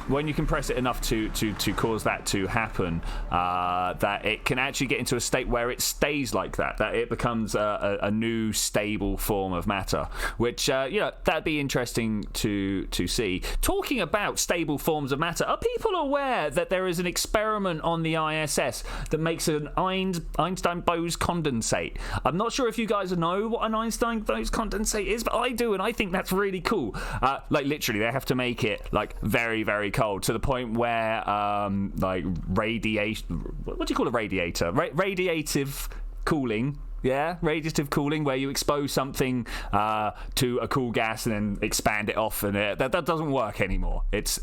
When you compress it enough to cause that to happen, that it can actually get into a state where it stays like that it becomes a new stable form of matter, which, you know, that'd be interesting to see. Talking about stable forms of matter, are people aware that there is an experiment on the ISS that makes an Einstein-Bose condensate. I'm not sure if you guys know what an Einstein-Bose condensate is, but I do, and I think that's really cool. Like literally, they have to make it like very, very cold to the point where like radiation. What do you call a radiator? Radiative cooling. Yeah, radiative cooling, where you expose something to a cool gas and then expand it off, and that doesn't work anymore. It's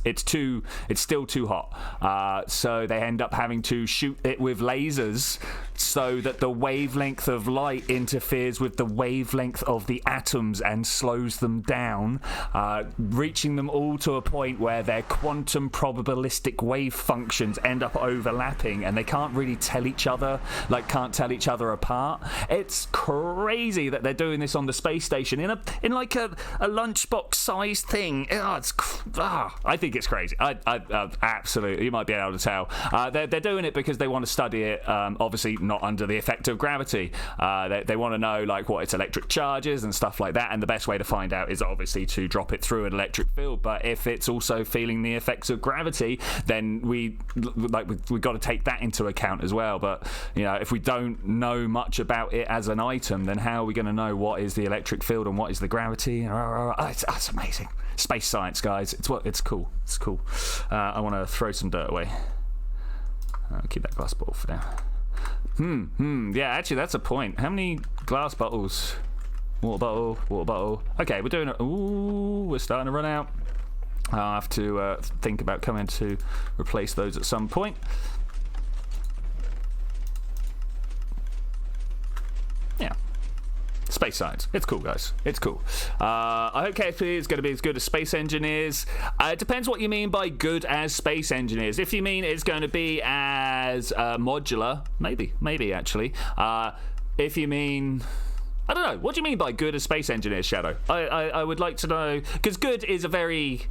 still too hot. So they end up having to shoot it with lasers, so that the wavelength of light interferes with the wavelength of the atoms and slows them down, reaching them all to a point where their quantum probabilistic wave functions end up overlapping, and they can't really tell each other apart. It's crazy that they're doing this on the space station in like a lunchbox sized thing. I think it's crazy. I absolutely, you might be able to tell. They're doing it because they want to study it, obviously not under the effect of gravity. They want to know like what its electric charge is and stuff like that, and the best way to find out is obviously to drop it through an electric field. But if it's also feeling the effects of gravity, then we've got to take that into account as well. But you know, if we don't know much about it as an item, then how are we going to know what is the electric field and what is the gravity? It's amazing. Space science, guys. It's cool. It's cool. I want to throw some dirt away. I'll keep that glass bottle for now. Yeah, actually, that's a point. How many glass bottles? Water bottle. Okay, we're doing it. Ooh, we're starting to run out. I'll have to think about coming to replace those at some point. Yeah. Space science. It's cool, guys. It's cool. I hope KSP is going to be as good as Space Engineers. It depends what you mean by good as Space Engineers. If you mean it's going to be as modular, maybe actually. If you mean... I don't know. What do you mean by good as Space Engineers, Shadow? I would like to know, because good is a very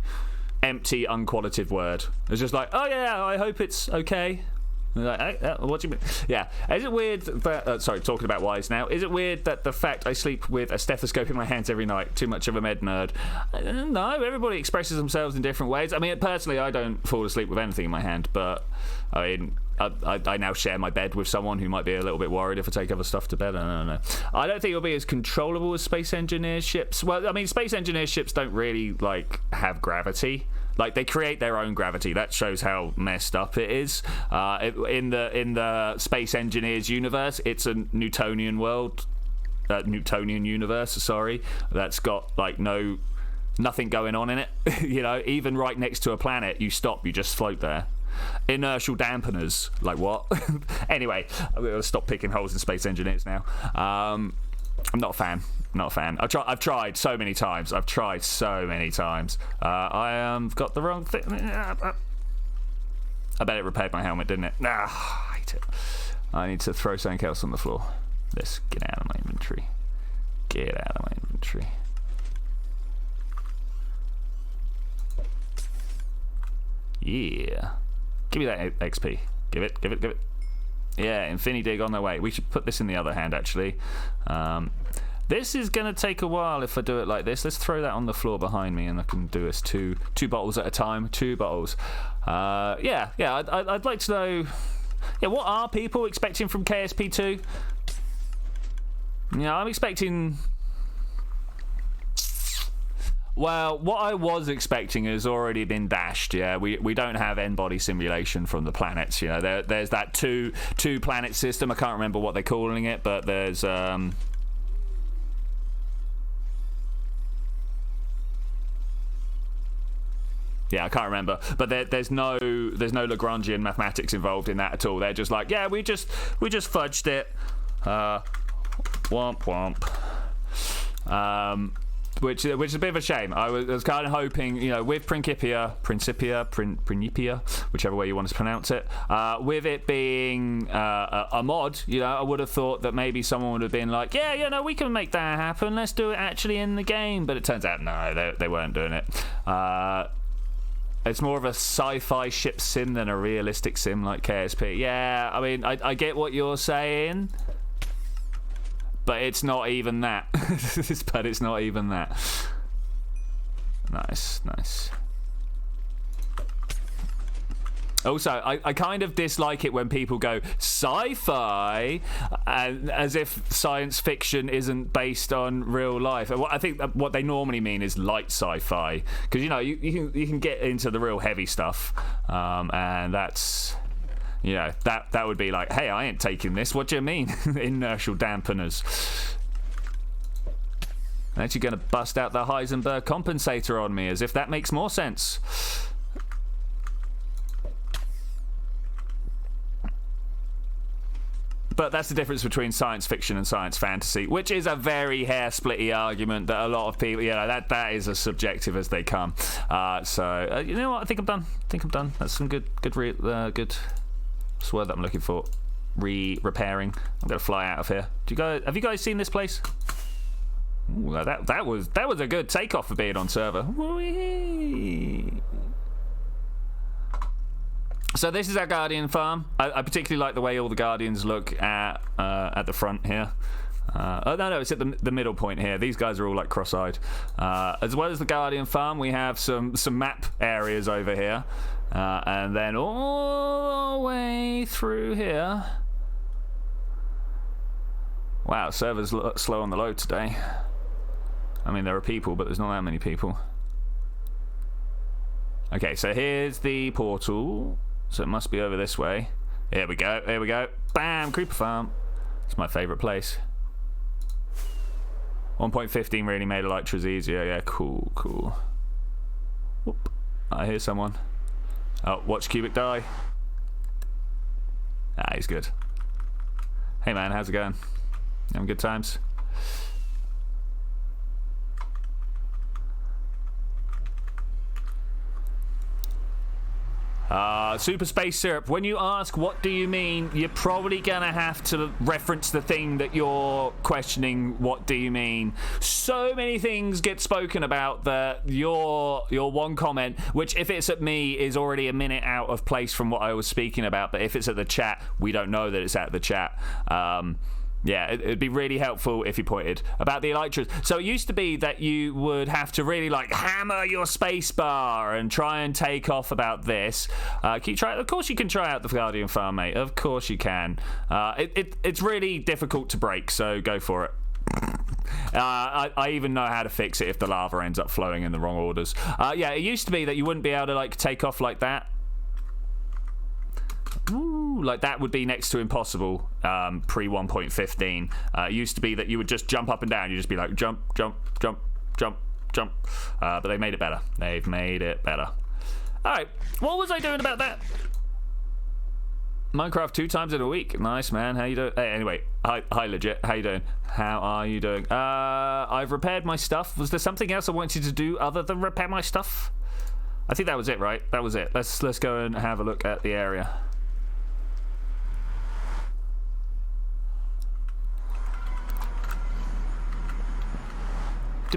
empty, unqualitative word. It's just like, oh yeah, I hope it's okay. Like, what do you mean? Yeah. Is it weird that... sorry, talking about wise now. Is it weird that the fact I sleep with a stethoscope in my hands every night, too much of a med nerd? No, everybody expresses themselves in different ways. I mean, personally, I don't fall asleep with anything in my hand, but I mean... I now share my bed with someone who might be a little bit worried if I take other stuff to bed. I don't know. I don't think it'll be as controllable as Space Engineer ships. Well, I mean, Space Engineer ships don't really, like, have gravity. Like, they create their own gravity. That shows how messed up it is. In the Space Engineers universe, it's a Newtonian world. Newtonian universe, sorry. That's got, like, nothing going on in it. You know, even right next to a planet, you stop, you just float there. Inertial dampeners, like what? Anyway, I'm gonna stop picking holes in Space Engineers now. I'm not a fan. I've tried so many times. I got the wrong thing. I bet it repaired my helmet, didn't it? I hate it. I need to throw something else on the floor. Let's get out of my inventory. Yeah. Give me that XP. Give it. Yeah, Infinity Dig on their way. We should put this in the other hand, actually. This is going to take a while if I do it like this. Let's throw that on the floor behind me, and I can do this two bottles at a time. 2 bottles. Yeah. I'd like to know... Yeah, what are people expecting from KSP2? Yeah, I'm expecting... Well, what I was expecting has already been dashed. Yeah, we don't have N-body simulation from the planets. You know, there's that two planet system. I can't remember what they're calling it, but there's yeah, I can't remember. But there's no Lagrangian mathematics involved in that at all. They're just like, yeah, we just fudged it. Womp womp. Which is a bit of a shame. I was kind of hoping, you know, with Principia, whichever way you want to pronounce it, with it being a mod, you know, I would have thought that maybe someone would have been like, yeah, you know, we can make that happen. Let's do it actually in the game. But it turns out, no, they weren't doing it. It's more of a sci-fi ship sim than a realistic sim like KSP. Yeah, I mean, I get what you're saying. But it's not even that. Nice. Also, I kind of dislike it when people go sci-fi, as if science fiction isn't based on real life. I think what they normally mean is light sci-fi, because you can get into the real heavy stuff, and that's that would be like, hey, I ain't taking this. What do you mean, inertial dampeners? I'm actually going to bust out the Heisenberg compensator on me, as if that makes more sense. But that's the difference between science fiction and science fantasy, which is a very hair-splitty argument that a lot of people, that is as subjective as they come. So you know what? I think I'm done. That's some good. What's the word that I'm looking for? Repairing. I'm gonna fly out of here. Have you guys seen this place? Ooh, that was a good takeoff for being on server. Whee! So this is our Guardian farm. I particularly like the way all the Guardians look at the front here. Oh no, it's at the middle point here. These guys are all like cross-eyed. As well as the Guardian farm, we have some map areas over here, and then all the way through here. Wow, server's slow on the load today. I mean, there are people, but there's not that many people. Okay, so here's the portal. So it must be over this way. Here we go. Bam! Creeper farm. It's my favourite place. 1.15 really made Elytras easier. Yeah, cool. Whoop. I hear someone. Oh, watch Cubic die. Ah, he's good. Hey man, how's it going? Having good times? Super Space Syrup, when you ask what do you mean, you're probably gonna have to reference the thing that you're questioning. What do you mean? So many things get spoken about that your one comment, which if it's at me is already a minute out of place from what I was speaking about, but if it's at the chat, we don't know that it's at the chat. Yeah, it'd be really helpful if you pointed about the Elytras. So it used to be that you would have to really like hammer your space bar and try and take off about this. Can you try? Of course you can try out the Guardian farm, mate. Of course you can. It's really difficult to break, so go for it. I even know how to fix it if the lava ends up flowing in the wrong orders. Yeah, it used to be that you wouldn't be able to like take off like that. Ooh, like that would be next to impossible pre 1.15. It used to be that you would just jump up and down. You'd just be like jump. But they made it better. They've made it better. Alright, what was I doing about that? Minecraft 2 times in a week. Nice, man. How you doing? Hey, anyway, hi legit. How you doing? How are you doing? I've repaired my stuff. Was there something else I wanted to do other than repair my stuff? I think that was it, right? That was it. Let's go and have a look at the area.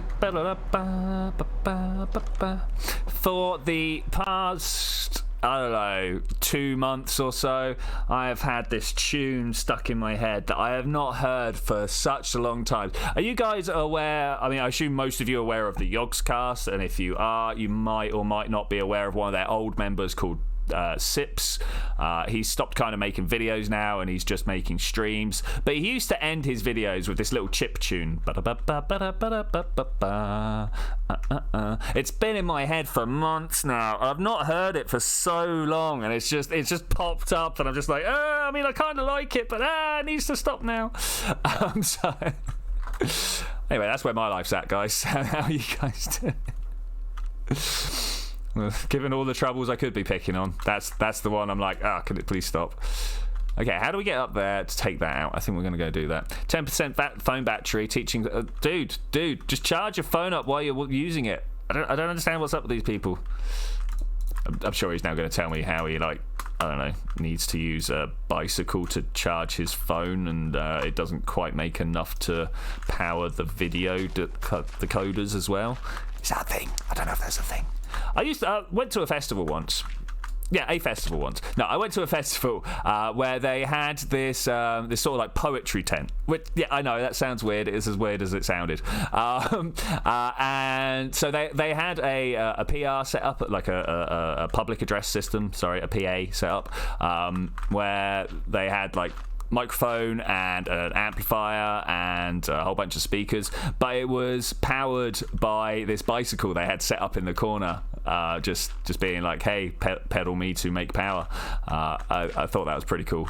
For the past, I don't know, 2 months or so, I have had this tune stuck in my head that I have not heard for such a long time. Are you guys aware? I mean, I assume most of you are aware of the Yogscast, and if you are, you might or might not be aware of one of their old members called Sips. He's stopped kind of making videos now and he's just making streams, but he used to end his videos with this little chip tune. It's been in my head for months now. I've not heard it for so long and it's just popped up and I'm just like, I mean, I kind of like it, but it needs to stop now. So anyway, that's where my life's at, guys. How are you guys doing? Given all the troubles I could be picking on, that's the one I'm like, can it please stop? Okay, how do we get up there to take that out? I think we're going to go do that. 10% phone battery, teaching... dude, just charge your phone up while you're using it. I don't understand what's up with these people. I'm sure he's now going to tell me how he, like, I don't know, needs to use a bicycle to charge his phone and it doesn't quite make enough to power the video decoders as well. Is that a thing? I don't know if there's a thing. I went to a festival once Yeah, a festival once. No, I went to a festival where they had this this sort of like poetry tent. Which, yeah, I know that sounds weird. It is as weird as it sounded. And so they had a PR set up, like a public address system. Sorry, a PA set up where they had like microphone and an amplifier and a whole bunch of speakers, but it was powered by this bicycle they had set up in the corner, just being like, hey, pedal me to make power. I thought that was pretty cool.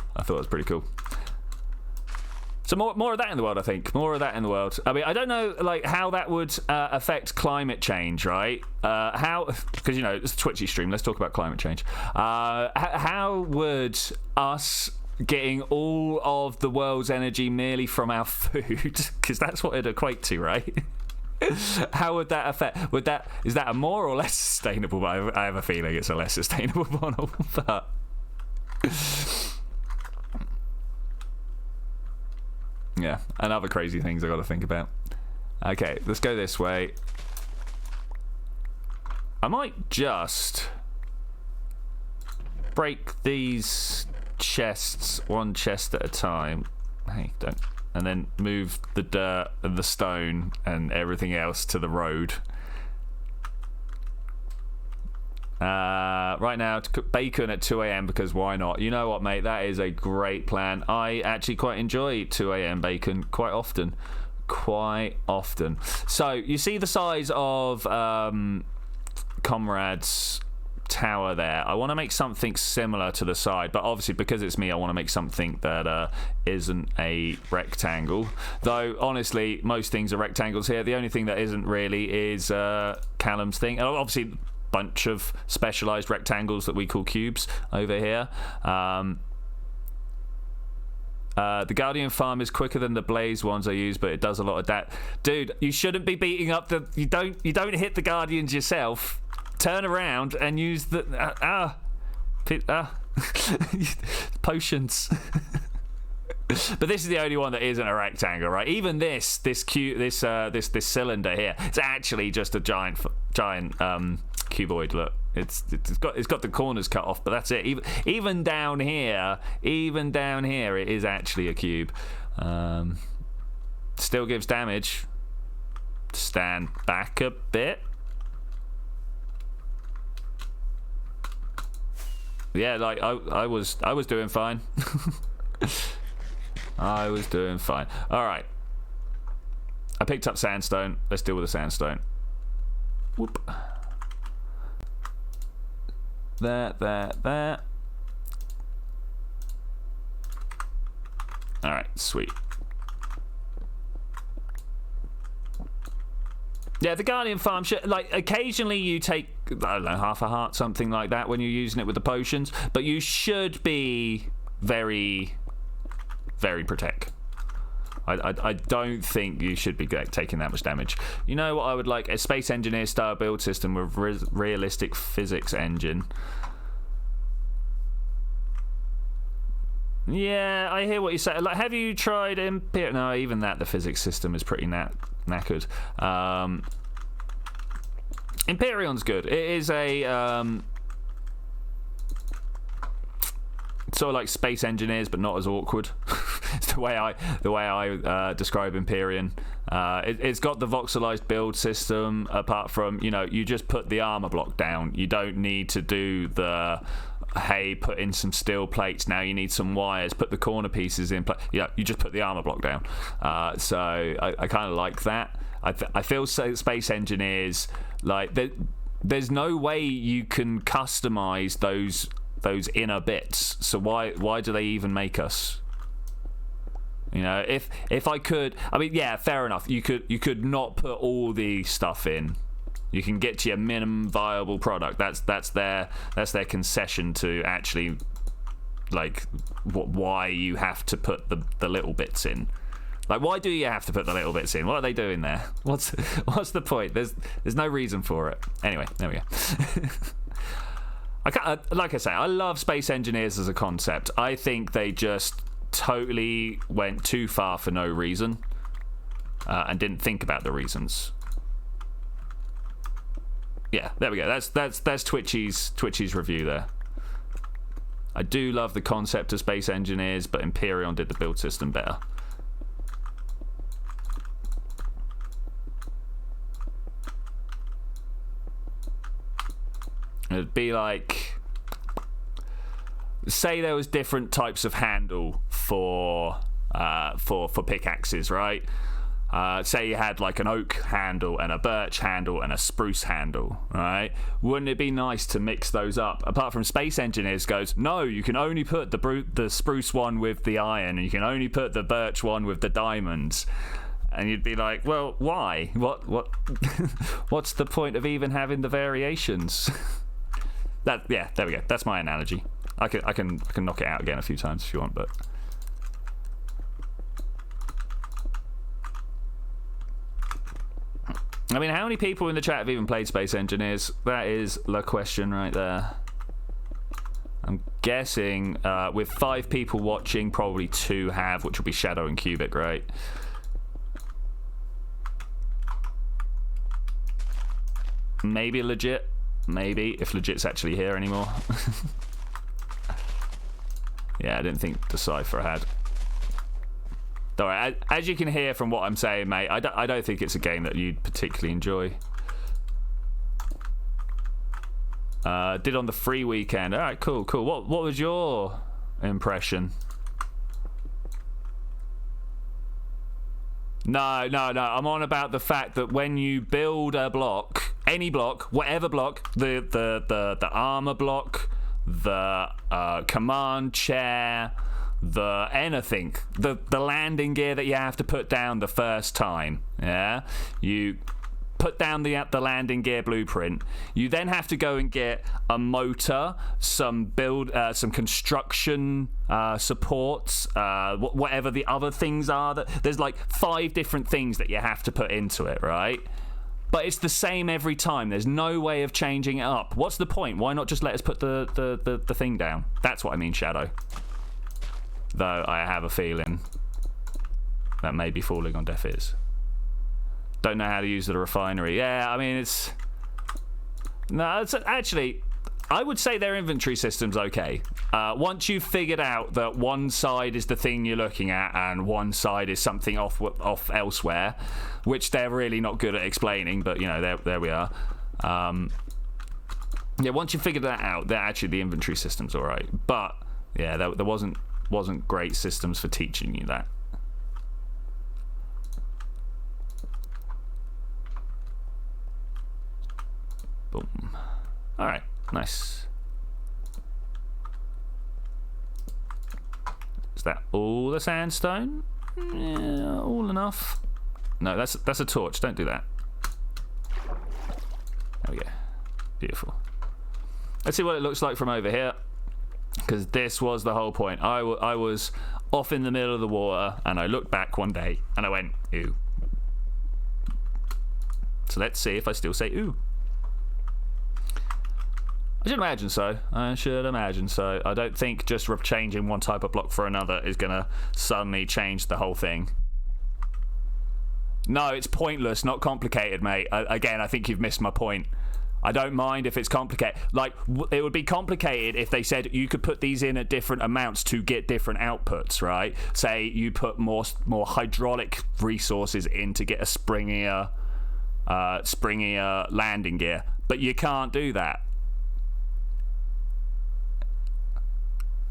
So more of that in the world, I think. More of that in the world. I mean, I don't know like how that would affect climate change, right? Because, you know, it's a Twitchy stream. Let's talk about climate change. How would us getting all of the world's energy merely from our food, because that's what it'd equate to, right? How would that affect? Is that a more or less sustainable? But I have a feeling it's a less sustainable model. But yeah, and other crazy things I got to think about. Okay, let's go this way. I might just break these chests one chest at a time. Hey, don't. And then move the dirt and the stone and everything else to the road. Right now, to cook bacon at 2 a.m. because why not? You know what, mate? That is a great plan. I actually quite enjoy 2 a.m. bacon quite often. So, you see the size of Comrade's tower there. I want to make something similar to the side, but obviously because it's me, I want to make something that isn't a rectangle, though honestly most things are rectangles here. The only thing that isn't really is Callum's thing, and obviously bunch of specialized rectangles that we call cubes over here. The Guardian farm is quicker than the Blaze ones I use, but it does a lot of that. Dude, you shouldn't be beating up the... You don't hit the Guardians yourself. Turn around and use the... potions. But this is the only one that isn't a rectangle, right? Even this cylinder here, it's actually just a giant cuboid. Look, it's got the corners cut off, but that's it. Even down here, it is actually a cube. Still gives damage. Stand back a bit. Yeah, like I was doing fine. I was doing fine. All right. I picked up sandstone. Let's deal with the sandstone. Whoop. There. All right, sweet. Yeah, the Guardian farm, like, occasionally you take, I don't know, half a heart, something like that, when you're using it with the potions, but you should be very, very protect. I don't think you should be taking that much damage. You know what I would like? A Space Engineer style build system with realistic physics engine. Yeah, I hear what you say. Like, have you tried Imperium? No, even that, the physics system is pretty knackered. Imperion's good. It is a sort of like Space Engineers, but not as awkward. It's the way I describe Empyrean. It's got the voxelized build system. Apart from, you know, you just put the armor block down. You don't need to do the, hey, put in some steel plates. Now you need some wires. Put the corner pieces in. You just put the armor block down. So I kind of like that. I feel Space Engineers, like, there's no way you can customize those inner bits. So why do they even make us? You know, if I could, I mean, yeah, fair enough. You could not put all the stuff in. You can get to your minimum viable product. That's their concession to actually, like, why you have to put the little bits in. Like, why do you have to put the little bits in? What are they doing there? What's the point? There's no reason for it. Anyway, there we go. Like I say, I love Space Engineers as a concept. I think they just totally went too far for no reason, and didn't think about the reasons. Yeah, there we go. That's Twitchy's review there. I do love the concept of Space Engineers, but Empyrean did the build system better. It'd be like, say there was different types of handle for pickaxes, right? Say you had like an oak handle and a birch handle and a spruce handle, right? Wouldn't it be nice to mix those up? Apart from Space Engineers goes, no, you can only put the spruce one with the iron, and you can only put the birch one with the diamonds. And you'd be like, well, why? What? What's the point of even having the variations? Yeah, there we go. That's my analogy. I can knock it out again a few times if you want, but. I mean, how many people in the chat have even played Space Engineers? That is the question right there. I'm guessing with 5 people watching, probably 2 have, which will be Shadow and Cubic, right? Maybe legit. Maybe, if legit's actually here anymore. Yeah, I didn't think Decipher had. Alright, as you can hear from what I'm saying, mate, I don't think it's a game that you'd particularly enjoy. Did on the free weekend. Alright, cool. What was your impression? No. I'm on about the fact that when you build a block, any block, whatever block, the armor block, the command chair, the anything, the landing gear that you have to put down the first time, yeah, you put down the landing gear blueprint. You then have to go and get a motor, some construction supports, whatever the other things are. There's like 5 different things that you have to put into it, right? But it's the same every time. There's no way of changing it up. What's the point? Why not just let us put the thing down? That's what I mean, Shadow. Though I have a feeling that may be falling on deaf ears. Don't know how to use the refinery. Yeah, I mean, it's actually, I would say their inventory system's okay. Once you've figured out that one side is the thing you're looking at and one side is something off elsewhere, which they're really not good at explaining, but you know, there we are. Yeah, once you figured that out, actually the inventory system's all right. But yeah, there wasn't great systems for teaching you that. Boom. All right, nice. Is that all the sandstone? Yeah, all enough. No, that's a torch. Don't do that. There we go. Beautiful. Let's see what it looks like from over here. Because this was the whole point. I was off in the middle of the water, and I looked back one day, and I went, ooh. So let's see if I still say ooh. I should imagine so. I don't think just changing one type of block for another is going to suddenly change the whole thing. No, it's pointless, not complicated, mate. Again, I think you've missed my point. I don't mind if it's complicated. Like, it would be complicated if they said you could put these in at different amounts to get different outputs, right? Say you put more hydraulic resources in to get a springier landing gear. But you can't do that.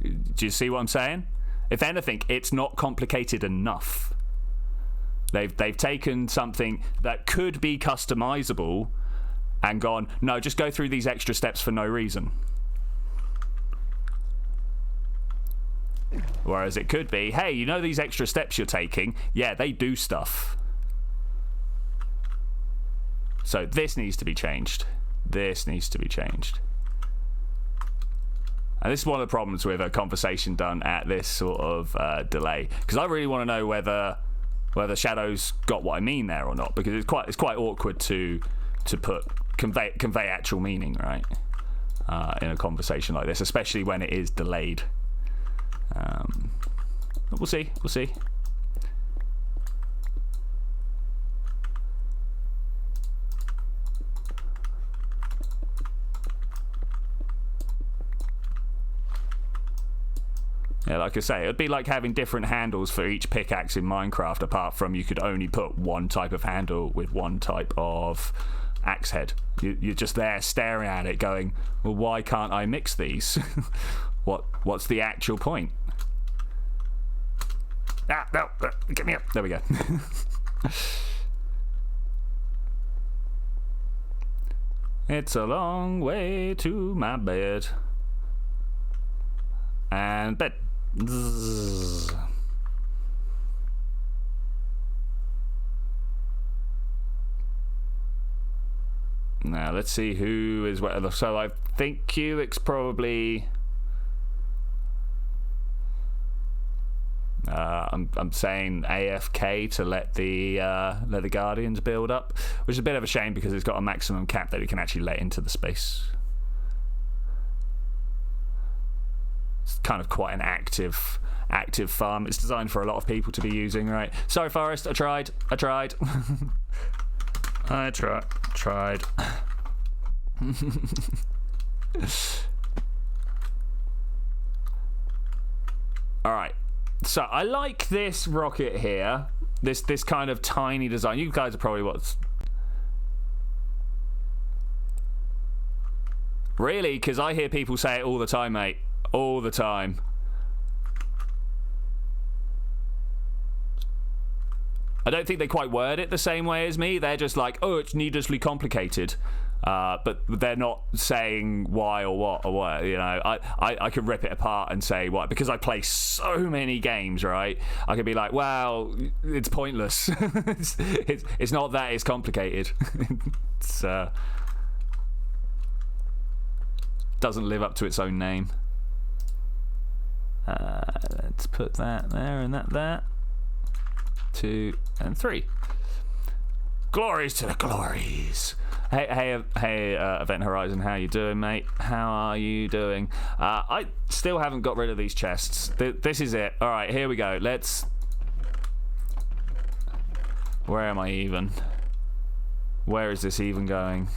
Do you see what I'm saying? If anything, it's not complicated enough. They've taken something that could be customizable and gone, no, just go through these extra steps for no reason. Whereas it could be, hey, you know these extra steps you're taking? Yeah, they do stuff. So this needs to be changed. This needs to be changed. And this is one of the problems with a conversation done at this sort of delay, because I really want to know whether Shadow's got what I mean there or not, because it's quite awkward to convey actual meaning, right? In a conversation like this, especially when it is delayed. But we'll see. Yeah, like I say, it would be like having different handles for each pickaxe in Minecraft, apart from you could only put one type of handle with one type of axe head. You're just there staring at it going, well, why can't I mix these? What's the actual point? Ah, no, get me up. There we go. It's a long way to my bed. And bed. Zzz. Now let's see who is where. So I think Cubics probably. I'm saying AFK to let the Guardians build up, which is a bit of a shame because it's got a maximum cap that it can actually let into the space. It's kind of quite an active farm. It's designed for a lot of people to be using, right? Sorry, Forest. I tried. I tried. All right. So I like this rocket here. This kind of tiny design. You guys are probably what's really, because I hear people say it all the time, mate. All the time. I don't think they quite word it the same way as me. They're just like, oh, it's needlessly complicated. But they're not saying why or what, you know. I could rip it apart and say what, because I play so many games, right? I could be like, well, it's pointless. it's not that it's complicated. It's doesn't live up to its own name. Let's put that there and that there. 2 and 3. Glories to the glories. Hey, Event Horizon, how you doing, mate? How are you doing? I still haven't got rid of these chests. This is it. All right, here we go. Let's. Where am I even? Where is this even going?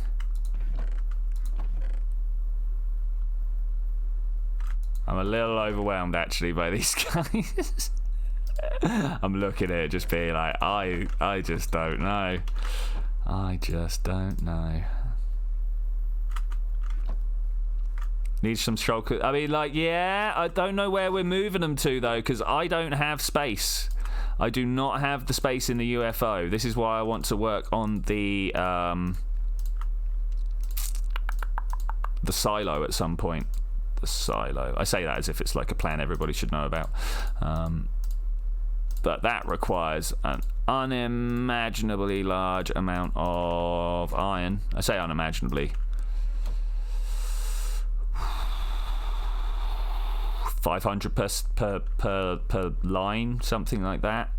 I'm a little overwhelmed actually by these guys. I'm looking at it just being like, I just don't know. I just don't know. Need some shulkers. I mean, like, yeah, I don't know where we're moving them to, though, because I don't have space. I do not have the space in the UFO. This is why I want to work on the silo at some point. The silo. I say that as if it's like a plan everybody should know about. But that requires an unimaginably large amount of iron. I say unimaginably. 500 per line, something like that.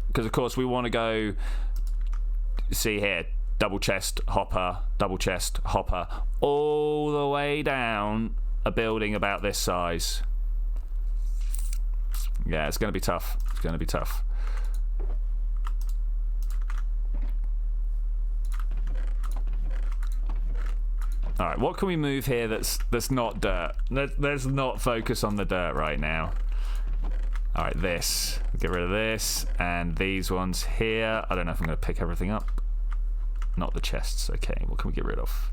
Because of course we want to go. See here, double chest hopper, all the way down a building about this size. Yeah, it's going to be tough. It's going to be tough. All right, what can we move here that's not dirt? Let's not focus on the dirt right now. All right, this. Get rid of this and these ones here. I don't know if I'm going to pick everything up. Not the chests. Okay, what can we get rid of?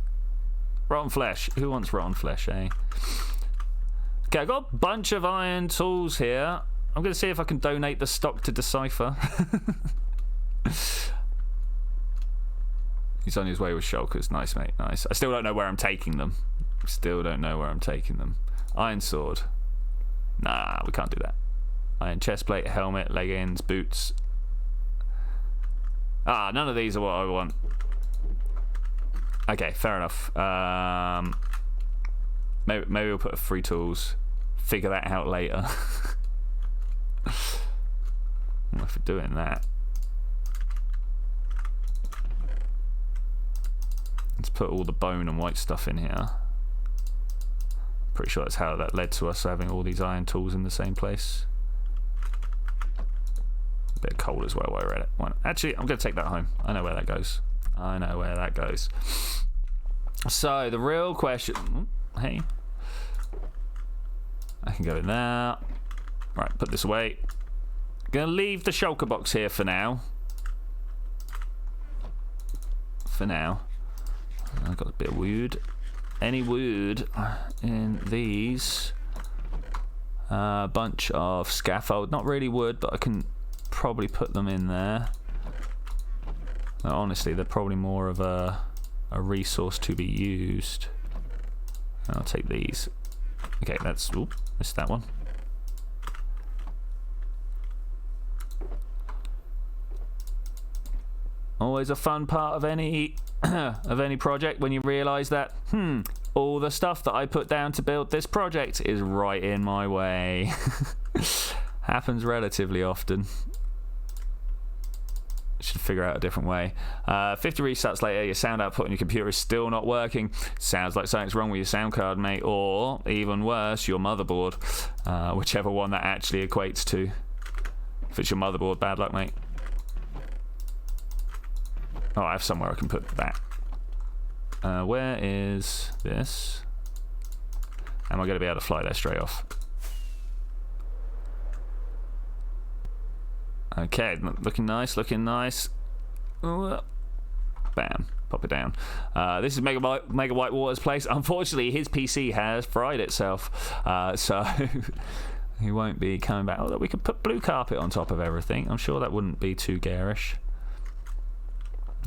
Rotten flesh. Who wants rotten flesh, eh? Okay, I've got a bunch of iron tools here. I'm going to see if I can donate the stock to Decipher. He's on his way with shulkers. Nice, mate. Nice. I still don't know where I'm taking them. Iron sword. Nah, we can't do that. Iron chestplate, helmet, leggings, boots. Ah, none of these are what I want. Okay, fair enough. Maybe we'll put free tools. Figure that out later. If we're doing that, let's put all the bone and white stuff in here. Pretty sure that's how that led to us having all these iron tools in the same place. A bit of coal as well while we're at it. Actually, I'm going to take that home. I know where that goes. So the real question. Hey, I can go in there. Right, put this away. Gonna leave the shulker box here for now. For now. I've got a bit of wood. Any wood in these? A bunch of scaffold. Not really wood, but I can probably put them in there. Now, honestly, they're probably more of a resource to be used. I'll take these. Okay, that's... Oop, missed that one. Always a fun part of any of any project when you realise that all the stuff that I put down to build this project is right in my way. Happens relatively often. Should figure out a different way. 50 restarts later, your sound output on your computer is still not working. Sounds like something's wrong with your sound card, mate, or even worse, your motherboard. Whichever one that actually equates to. If it's your motherboard, bad luck, mate. Oh, I have somewhere I can put that. Where is this? Am I going to be able to fly there straight off? Okay, looking nice, looking nice. Bam, pop it down. This is Mega White Water's place. Unfortunately, his PC has fried itself, so he won't be coming back. Although we could put blue carpet on top of everything. I'm sure that wouldn't be too garish.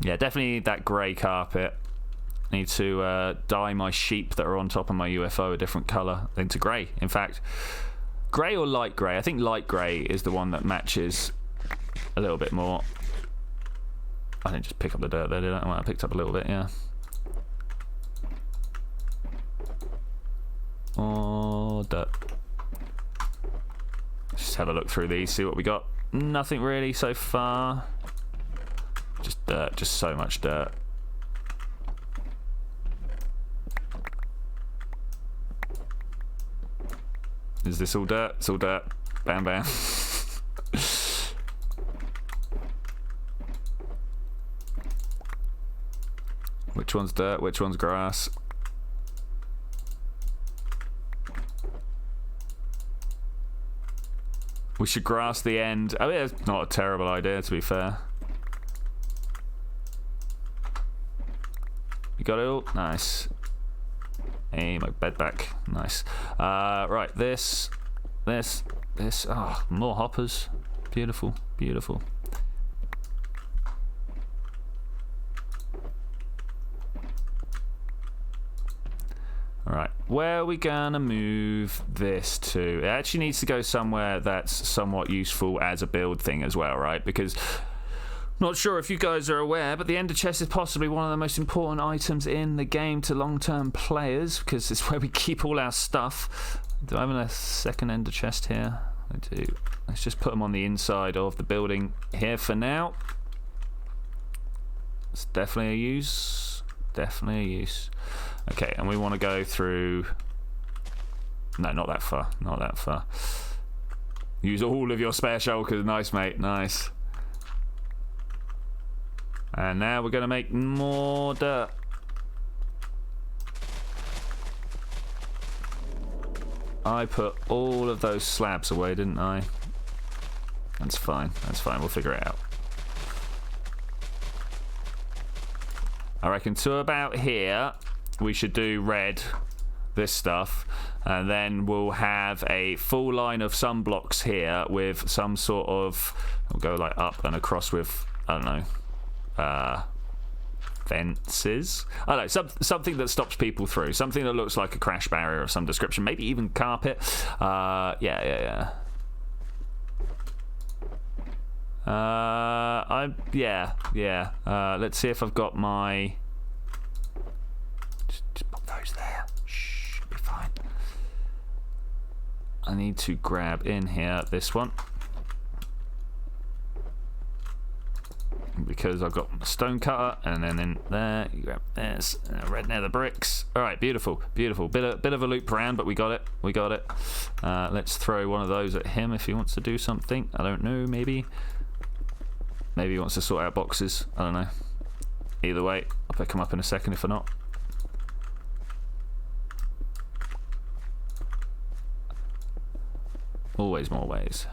Yeah, definitely need that grey carpet. Need to dye my sheep that are on top of my UFO a different colour into grey. In fact, grey or light grey? I think light grey is the one that matches a little bit more. I didn't just pick up the dirt there, did I? Well, I picked up a little bit, yeah. Oh, dirt. Just have a look through these, see what we got. Nothing really so far. Just dirt, just so much dirt. Is this all dirt? It's all dirt. Bam, bam. Which one's dirt? Which one's grass? We should grass the end. I mean, it's not a terrible idea, to be fair. You got it all? Nice. Hey, my bed back. Nice. Right, this. Oh, more hoppers. Beautiful, beautiful. Alright, where are we gonna move this to? It actually needs to go somewhere that's somewhat useful as a build thing as well, right? Because, not sure if you guys are aware, but the ender chest is possibly one of the most important items in the game to long-term players, because it's where we keep all our stuff. Do I have a second ender chest here? I do. Let's just put them on the inside of the building here for now. It's definitely a use. Definitely a use. Okay, and we want to go through... No, not that far. Not that far. Use all of your spare shulkers. Nice, mate. Nice. And now we're going to make more dirt. I put all of those slabs away, didn't I? That's fine. That's fine. We'll figure it out. I reckon to about here, we should do red, this stuff, and then we'll have a full line of some blocks here with some sort of... We'll go like up and across with, I don't know, fences. I don't know, something that stops people through, something that looks like a crash barrier of some description, maybe even carpet. Yeah. Let's see if I've got my... Just pop those there. Shh, be fine. I need to grab in here this one, because I've got a stone cutter, and then in there you grab this, red nether bricks. All right, beautiful, beautiful. Bit of a loop around, but we got it. Let's throw one of those at him if he wants to do something. I don't know, maybe he wants to sort out boxes. I don't know. Either way, I'll pick him up in a second if or not. Always more ways.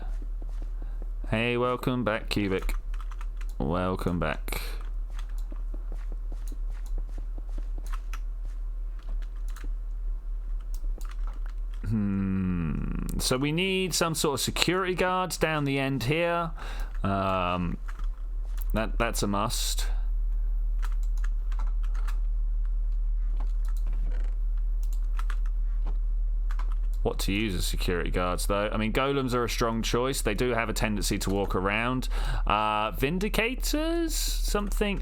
Hey, welcome back, Cubic. Welcome back. So we need some sort of security guards down the end here. That's a must. What to use as security guards, though? I mean, golems are a strong choice. They do have a tendency to walk around. Vindicators? Something?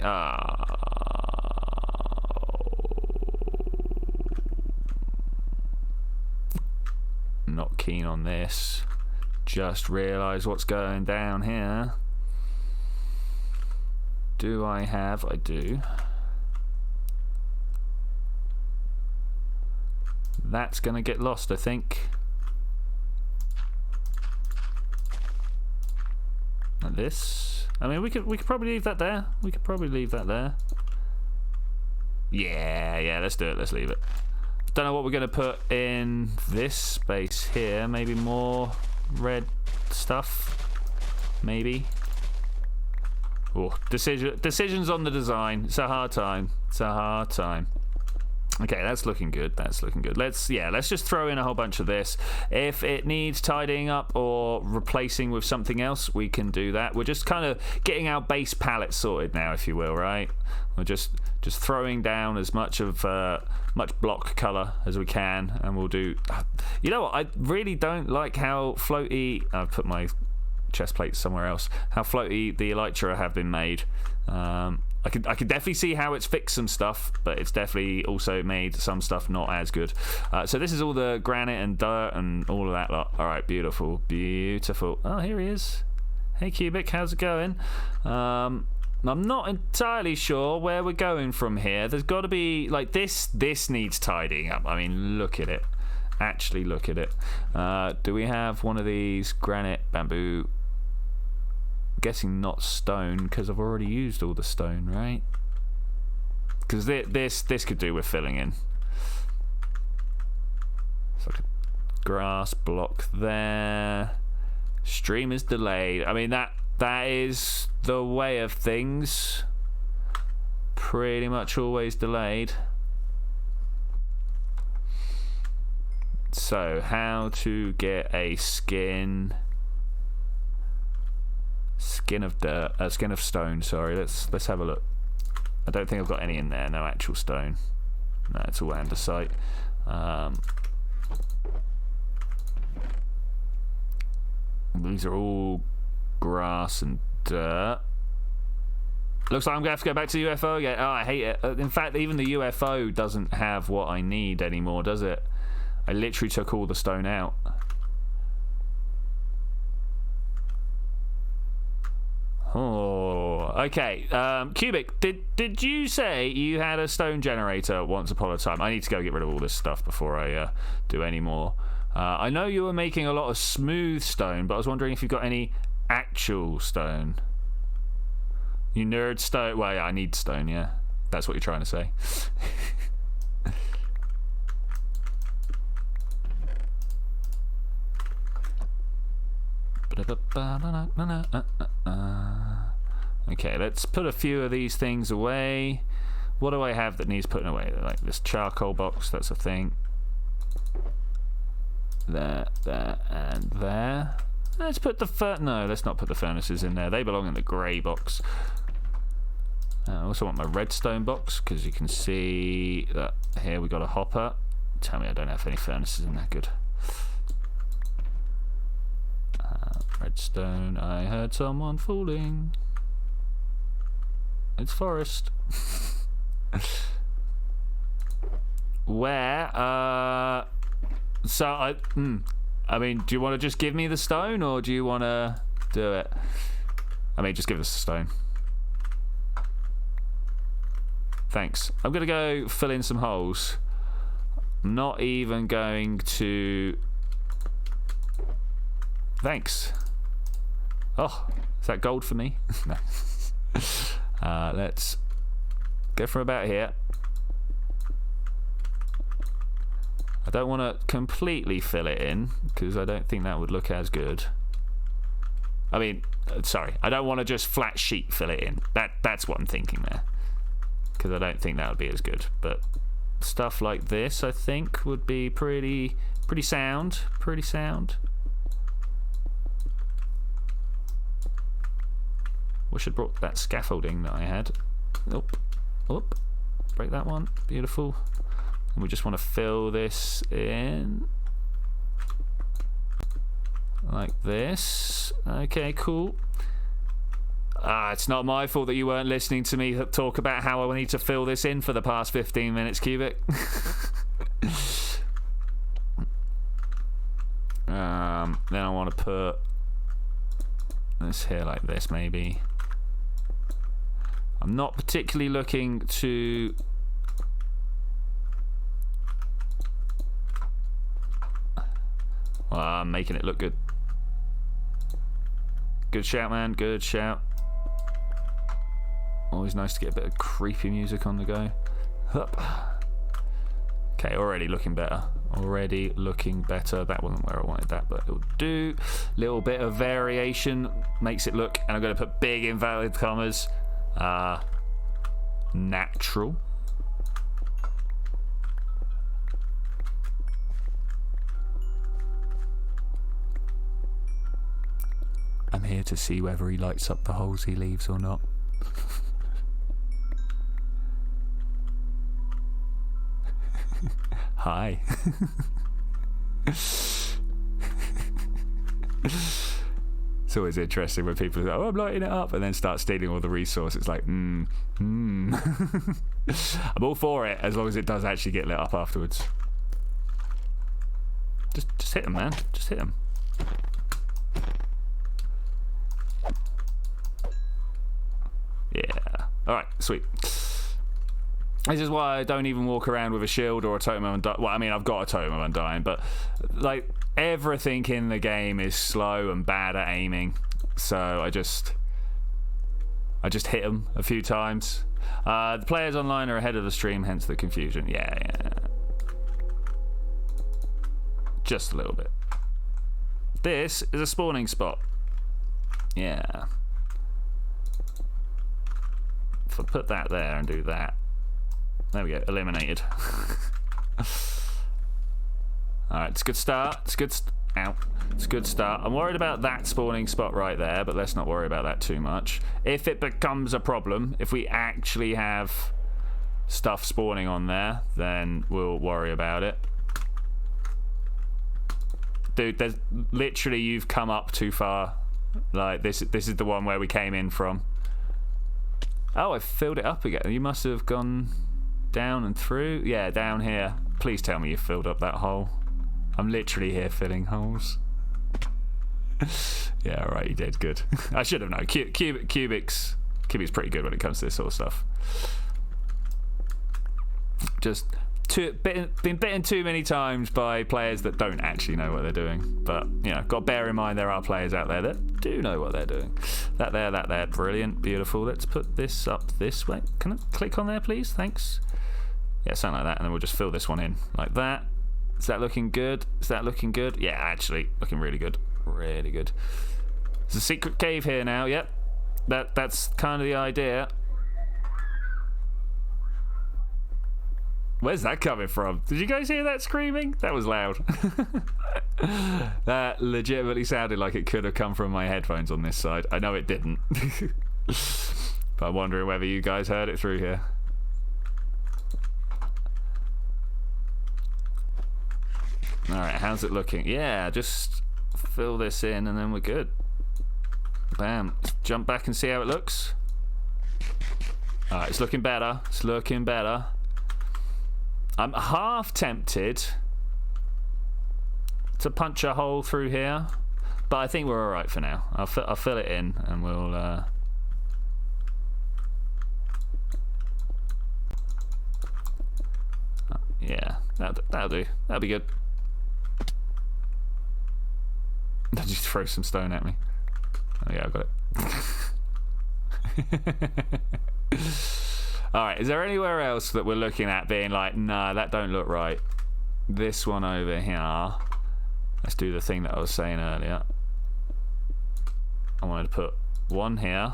Not keen on this. Just realised what's going down here. Do I have? I do. That's going to get lost, I think. Like this. I mean, we could probably leave that there. We could probably leave that there. Yeah, let's do it. Let's leave it. Don't know what we're going to put in this space here. Maybe more red stuff. Maybe. Oh, decisions on the design. It's a hard time. It's a hard time. Okay, that's looking good. That's looking good. Let's just throw in a whole bunch of this. If it needs tidying up or replacing with something else, we can do that. We're just kind of getting our base palette sorted now, if you will, right? We're just throwing down as much of much block color as we can, and we'll do. You know what? I really don't like how floaty. I've put my chest plate somewhere else. How floaty the elytra have been made. I could definitely see how it's fixed some stuff, but it's definitely also made some stuff not as good. So this is all the granite and dirt and all of that lot. All right, beautiful, beautiful. Oh, here he is. Hey, Cubic, how's it going? I'm not entirely sure where we're going from here. There's got to be, like, this needs tidying up. I mean, look at it. Actually, look at it. Do we have one of these granite, bamboo? Guessing not stone, because I've already used all the stone, right? Because this could do with filling in. It's like a grass block there. Stream is delayed. I mean, that is the way of things. Pretty much always delayed. So, how to get a skin of dirt, skin of stone. Sorry, let's have a look. I don't think I've got any in there. No actual stone. No, it's all andesite. These are all grass and dirt. Looks like I'm gonna have to go back to the UFO again. Oh, I hate it. In fact, even the UFO doesn't have what I need anymore, does it? I literally took all the stone out. Oh, okay. Cubic, did you say you had a stone generator once upon a time? I need to go get rid of all this stuff before I do any more. I know you were making a lot of smooth stone, but I was wondering if you've got any actual stone. You nerd stone. Well, yeah, I need stone, yeah. That's what you're trying to say. Okay, let's put a few of these things away. What do I have that needs putting away? Like this charcoal box, that's a thing. There, and there. Let's put the no, let's not put the furnaces in there. They belong in the grey box. I also want my redstone box, because you can see that here we got a hopper. Tell me I don't have any furnaces in there. Good. Redstone. I heard someone falling. It's forest. Where? So I mean, do you want to just give me the stone, or do you want to do it? I mean, just give us the stone. Thanks. I'm gonna go fill in some holes. I'm not even going to. Thanks. Oh, is that gold for me? No. Let's go from about here. don't want to completely fill it in because I don't think that would look as good. I mean, sorry, I don't want to just flat sheet fill it in. That's what I'm thinking there, because I don't think that would be as good. But stuff like this, I think, would be pretty sound. Pretty sound. Wish I'd brought that scaffolding that I had. Nope. Oop. Break that one. Beautiful. And we just want to fill this in. Like this. Okay, cool. It's not my fault that you weren't listening to me talk about how I need to fill this in for the past 15 minutes, Cubic. Then I want to put this here like this, maybe. I'm not particularly looking to... Well, I'm making it look good. Good shout, man. Good shout. Always nice to get a bit of creepy music on the go. Hup. Okay, already looking better. Already looking better. That wasn't where I wanted that, but it'll do. Little bit of variation makes it look, and I'm going to put big invalid commas. Natural. I'm here to see whether he lights up the holes he leaves or not. Hi. It's always interesting when people say, oh, I'm lighting it up, and then start stealing all the resources. It's like, I'm all for it, as long as it does actually get lit up afterwards. Just hit him, man. Just hit him. Yeah. Alright, sweet. This is why I don't even walk around with a shield or a totem of undying. Well, I mean, I've got a totem of undying, but like everything in the game is slow and bad at aiming. So I just hit them a few times. The players online are ahead of the stream, hence the confusion. Yeah. Just a little bit. This is a spawning spot. Yeah. If I put that there and do that. There we go, eliminated. Alright, it's a good start. It's a good It's a good start. I'm worried about that spawning spot right there, but let's not worry about that too much. If it becomes a problem, if we actually have stuff spawning on there, then we'll worry about it. Dude, there's literally, you've come up too far. Like, this is the one where we came in from. Oh, I filled it up again. You must have gone down and through. Yeah, down here. Please tell me you filled up that hole. I'm literally here filling holes. Yeah, alright, you did. Good. I should have known. Cubic's pretty good when it comes to this sort of stuff. Just been bitten too many times by players that don't actually know what they're doing. But, you know, got to bear in mind there are players out there that do know what they're doing. That there. Brilliant. Beautiful. Let's put this up this way. Can I click on there, please? Thanks. Yeah, something like that. And then we'll just fill this one in like that. Is that looking good? Is that looking good? Yeah, actually, looking really good. Really good. There's a secret cave here now. Yep. That's kind of the idea. Where's that coming from? Did you guys hear that screaming? That was loud. That legitimately sounded like it could have come from my headphones on this side. I know it didn't. But I'm wondering whether you guys heard it through here. Alright, how's it looking? Yeah, just fill this in and then we're good. Bam. Jump back and see how it looks. Alright, it's looking better. It's looking better. I'm half tempted to punch a hole through here, but I think we're alright for now. I'll fill it in and we'll... yeah, that'll do. That'll be good. Just throw some stone at me. Oh yeah, I got it. Alright, is there anywhere else that we're looking at being like, nah, that don't look right? this one over here. Let's do the thing that I was saying earlier. I wanted to put one here.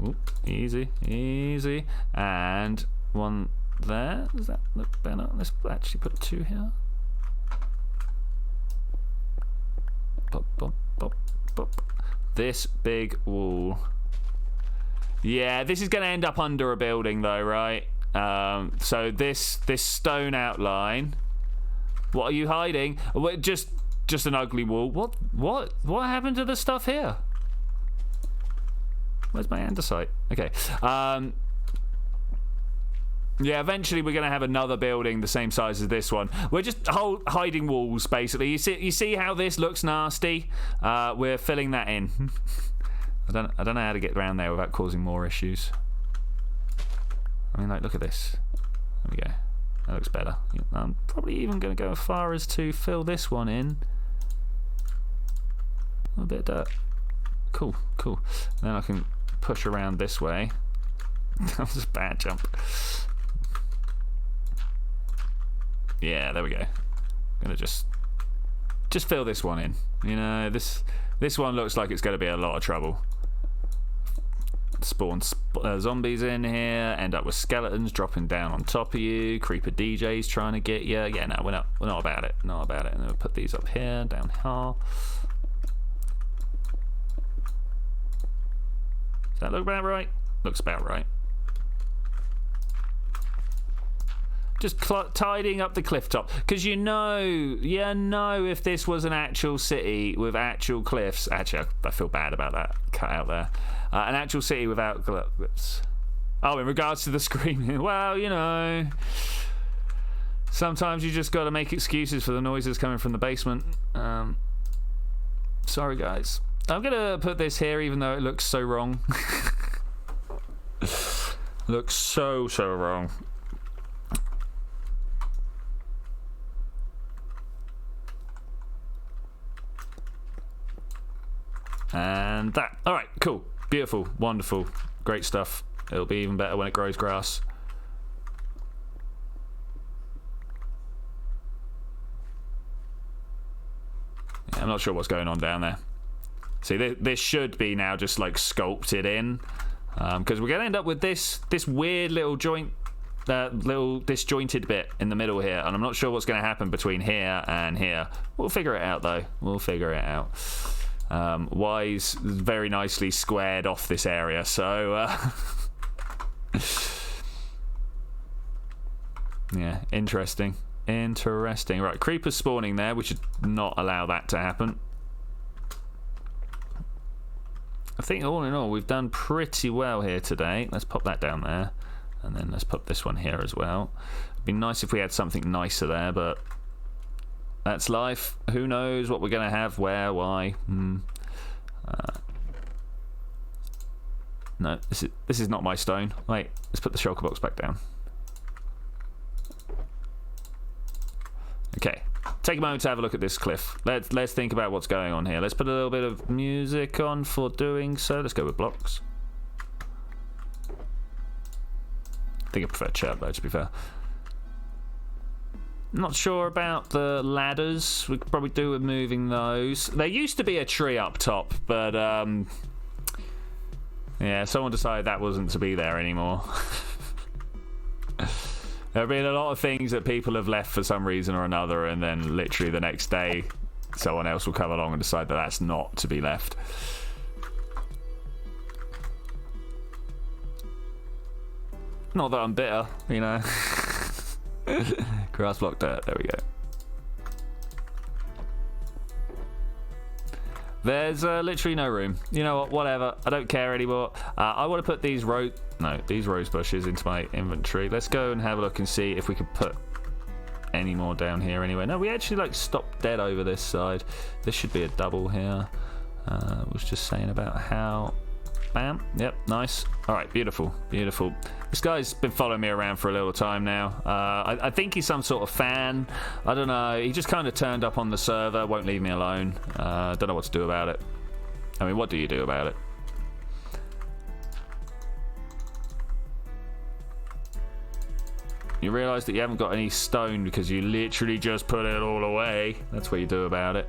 Ooh, easy, easy. And one there. Does that look better? Let's actually put two here. Bop, bop, bop, bop. This big wall. Yeah, this is going to end up under a building though, right? So this stone outline. What are you hiding? Just an ugly wall. What happened to the stuff here? Where's my andesite? Okay. Yeah, eventually we're going to have another building the same size as this one. We're just hiding walls, basically. You see how this looks nasty? We're filling that in. I don't know how to get around there without causing more issues. I mean, like, look at this. There we go. That looks better. I'm probably even going to go as far as to fill this one in. A bit of dirt. Cool, cool. And then I can push around this way. That was a bad jump. Yeah, there we go. I'm gonna just fill this one in. You know, this one looks like it's going to be a lot of trouble. Spawn zombies in here, end up with skeletons dropping down on top of you, creeper DJs trying to get you. Yeah, no, we're not about it. Not about it. And then we'll put these up here, down here. Does that look about right? Looks about right. Just tidying up the cliff top, because you know if this was an actual city with actual cliffs. Actually, I feel bad about that. Cut out there. An actual city without cliffs. Oh, in regards to the screaming, well, you know, sometimes you just got to make excuses for the noises coming from the basement. Sorry, guys. I'm gonna put this here, even though it looks so wrong. Looks so wrong. And that. Alright, cool. Beautiful. Wonderful. Great stuff. It'll be even better when it grows grass. Yeah, I'm not sure what's going on down there. See, this should be now just like sculpted in. Because we're going to end up with this weird little joint, little disjointed bit in the middle here. And I'm not sure what's going to happen between here and here. We'll figure it out, though. We'll figure it out. Y's very nicely squared off this area, so yeah, interesting. Right, creepers spawning there. We should not allow that to happen. I think all in all we've done pretty well here today. Let's pop that down there, and then let's pop this one here as well. It'd be nice if we had something nicer there, but that's life. Who knows what we're going to have, where, why. No, this is not my stone. Wait, let's put the shulker box back down. Okay, take a moment to have a look at this cliff. Let's think about what's going on here. Let's put a little bit of music on for doing so. Let's go with blocks. I think I prefer chirp though, to be fair. Not sure about the ladders. We could probably do with moving those. There used to be a tree up top, but yeah, someone decided that wasn't to be there anymore. There have been a lot of things that people have left for some reason or another, and then literally the next day someone else will come along and decide that that's not to be left. Not that I'm bitter, you know. Grass block dirt, there we go. There's literally no room. You know what, whatever, I don't care anymore. I want to put these rose bushes into my inventory. Let's go and have a look and see if we can put any more down here anyway. No, we actually like stopped dead over this side. This should be a double here. Was just saying about how... Bam. Yep, nice. Alright, beautiful. Beautiful. This guy's been following me around for a little time now. I think he's some sort of fan. I don't know. He just kind of turned up on the server, won't leave me alone. Don't know what to do about it. I mean, what do you do about it? You realise that you haven't got any stone because you literally just put it all away. That's what you do about it.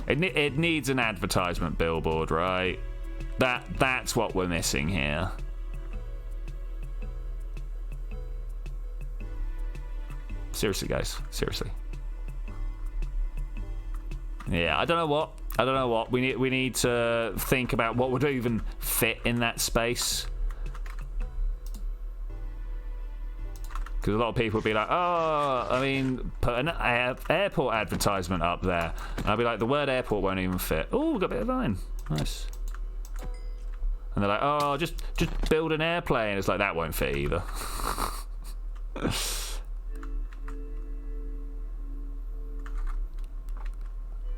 It needs an advertisement billboard, right? That's what we're missing here. Seriously, guys. Seriously. Yeah, I don't know what. We need to think about what would even fit in that space. Because a lot of people would be like, oh, I mean, put an airport advertisement up there. And I'll be like, the word airport won't even fit. Oh, we've got a bit of vine. Nice. And they're like, oh, just build an airplane. It's like, that won't fit either.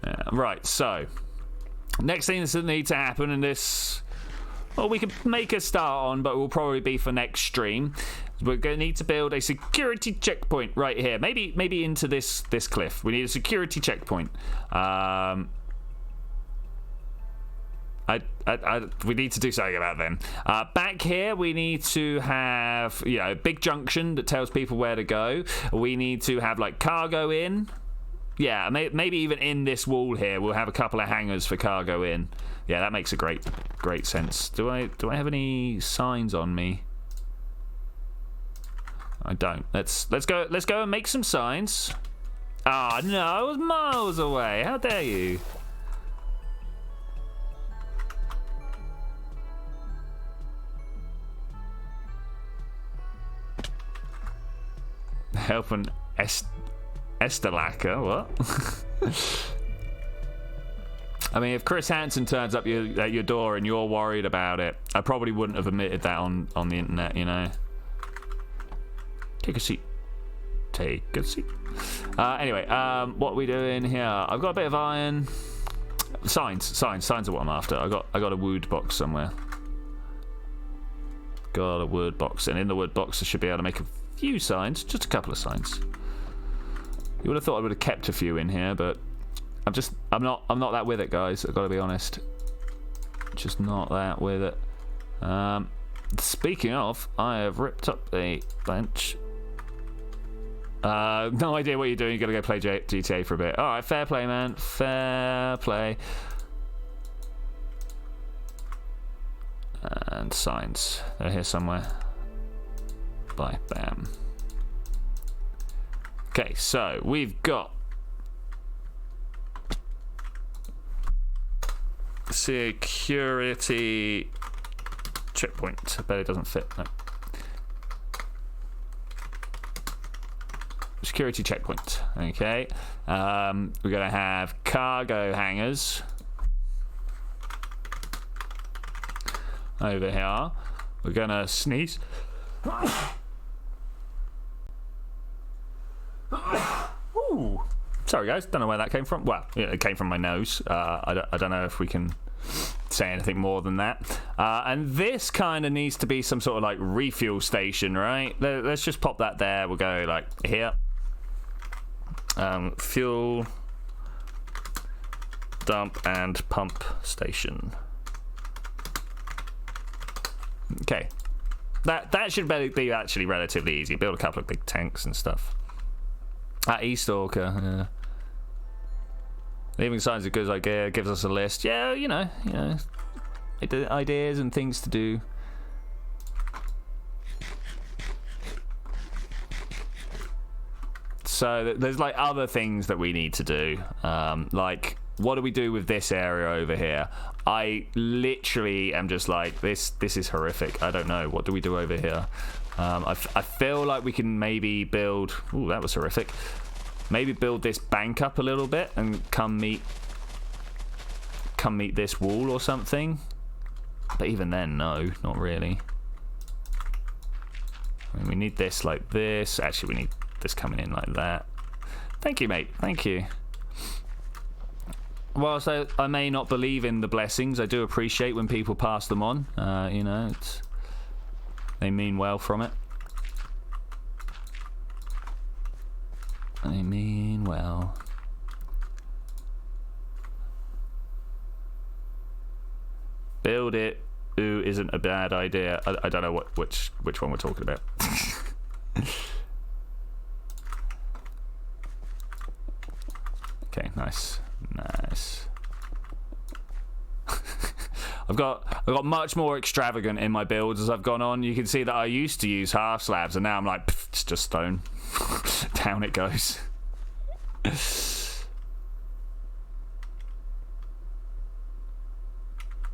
Yeah, right, so next thing that needs to happen in this, well, we can make a start on, but it will probably be for next stream. We're going to need to build a security checkpoint right here. Maybe into this cliff. We need a security checkpoint. We need to do something about them. Back here, we need to have, you know, a big junction that tells people where to go. We need to have like cargo in. Yeah, maybe even in this wall here, we'll have a couple of hangars for cargo in. Yeah, that makes a great sense. Do I have any signs on me? I don't. Let's go and make some signs. Ah, no, I was miles away. How dare you? Help an Estelaka, what? I mean, if Chris Hansen turns up at your door and you're worried about it, I probably wouldn't have admitted that on the internet, you know. Take a seat. Take a seat. Anyway, what are we doing here? I've got a bit of iron. Signs are what I'm after. I got a wood box somewhere. Got a wood box, and in the wood box I should be able to make a few signs, just a couple of signs. You would have thought I would have kept a few in here, but I'm not that with it, guys. I've got to be honest. Just not that with it. Speaking of, I have ripped up the bench. No idea what you're doing. You're gonna go play GTA for a bit. All right, fair play, man. Fair play. And signs. They're here somewhere. Bye, bam. Okay, so we've got security checkpoint. I bet it doesn't fit. No. Security checkpoint. Okay. We're gonna have cargo hangars over here. We're gonna sneeze. Ooh. Sorry, guys. Don't know where that came from. Well, yeah, it came from my nose. I don't know if we can say anything more than that. And this kind of needs to be some sort of like refuel station, right? Let's just pop that there. We'll go like here. Fuel dump and pump station. Okay. That should be actually relatively easy. Build a couple of big tanks and stuff. E-Stalker, yeah. Leaving signs of good idea gives us a list. Yeah, you know, ideas and things to do. So there's like other things that we need to do. Like, what do we do with this area over here? I literally am just like, this is horrific. I don't know. What do we do over here? I feel like we can maybe build... Ooh, that was horrific. Maybe build this bank up a little bit and come meet this wall or something. But even then, no, not really. I mean, we need this like this. Actually, we need this coming in like that. Thank you, mate. Thank you. Whilst I may not believe in the blessings, I do appreciate when people pass them on. You know, they mean well from it. They mean well. Build it ooh isn't a bad idea. I don't know which one we're talking about. Okay, nice. I've got much more extravagant in my builds as I've gone on. You can see that I used to use half slabs, and now I'm like, it's just stone. Down it goes.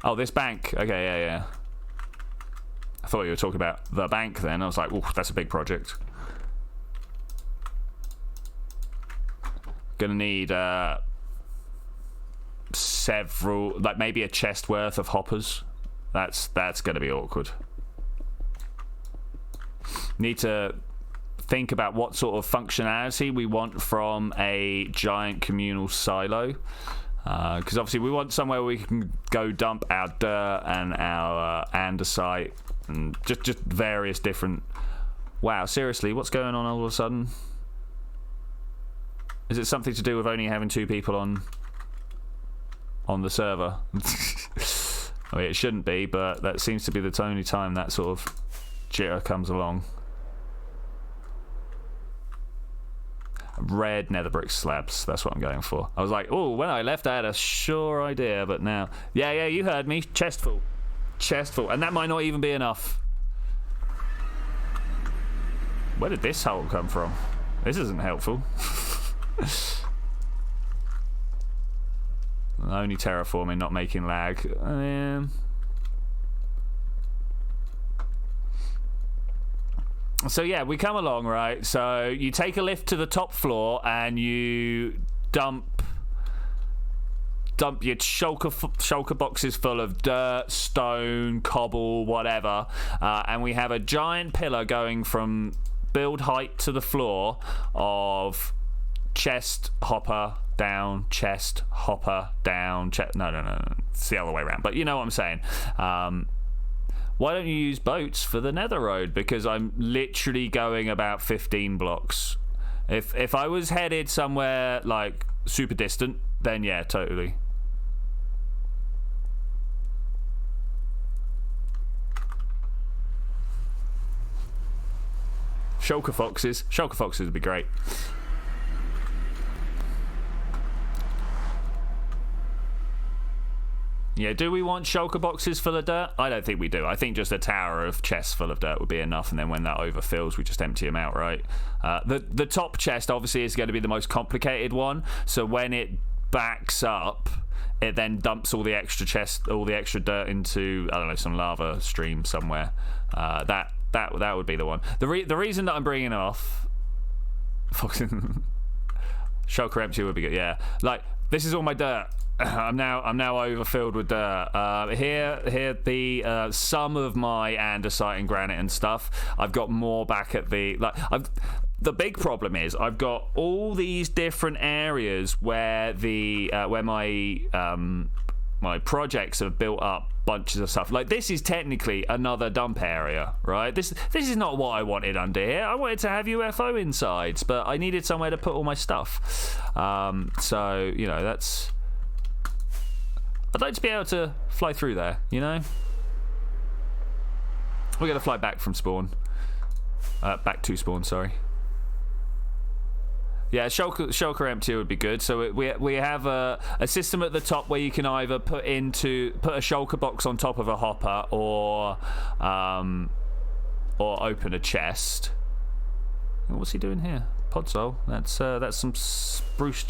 Oh, this bank. Okay, yeah. I thought you were talking about the bank then. I was like, ooh, that's a big project. Gonna need several, like maybe a chest worth of hoppers. That's gonna be awkward. Need to think about what sort of functionality we want from a giant communal silo. Because obviously we want somewhere we can go dump our dirt and our andesite and just various different... Wow, seriously, what's going on all of a sudden? Is it something to do with only having 2 people on the server? I mean, it shouldn't be, but that seems to be the only time that sort of jitter comes along. Red nether brick slabs, that's what I'm going for. I was like, oh, when I left I had a sure idea, but now... Yeah, you heard me. Chestful. And that might not even be enough. Where did this hole come from? This isn't helpful. Only terraforming, not making lag. So yeah, we come along, right? So you take a lift to the top floor and you dump your shulker boxes full of dirt, stone, cobble, whatever, and we have a giant pillar going from build height to the floor of chest, hopper, down, chest, hopper, down, chest. No. It's the other way around. But you know what I'm saying. Why don't you use boats for the nether road? Because I'm literally going about 15 blocks. If I was headed somewhere like super distant, then yeah, totally. Shulker foxes would be great. Yeah, do we want shulker boxes full of dirt? I don't think we do. I think just a tower of chests full of dirt would be enough, and then when that overfills, we just empty them out, right? The top chest obviously is going to be the most complicated one, so when it backs up, it then dumps all the extra dirt into, I don't know, some lava stream somewhere. That would be the one. The reason that I'm bringing it off, shulker empty would be good. Yeah, like this is all my dirt. I'm now overfilled with dirt. Here the some of my andesite and granite and stuff. I've got more back at the the big problem is I've got all these different areas where my projects have built up bunches of stuff. Like this is technically another dump area, right? This is not what I wanted under here. I wanted to have UFO insides, but I needed somewhere to put all my stuff. So you know that's. I'd like to be able to fly through there, you know? We're going to fly back from spawn. Back to spawn, sorry. Yeah, shulker empty would be good. So we have a system at the top where you can either put a shulker box on top of a hopper or open a chest. What's he doing here? Podzol. That's some spruce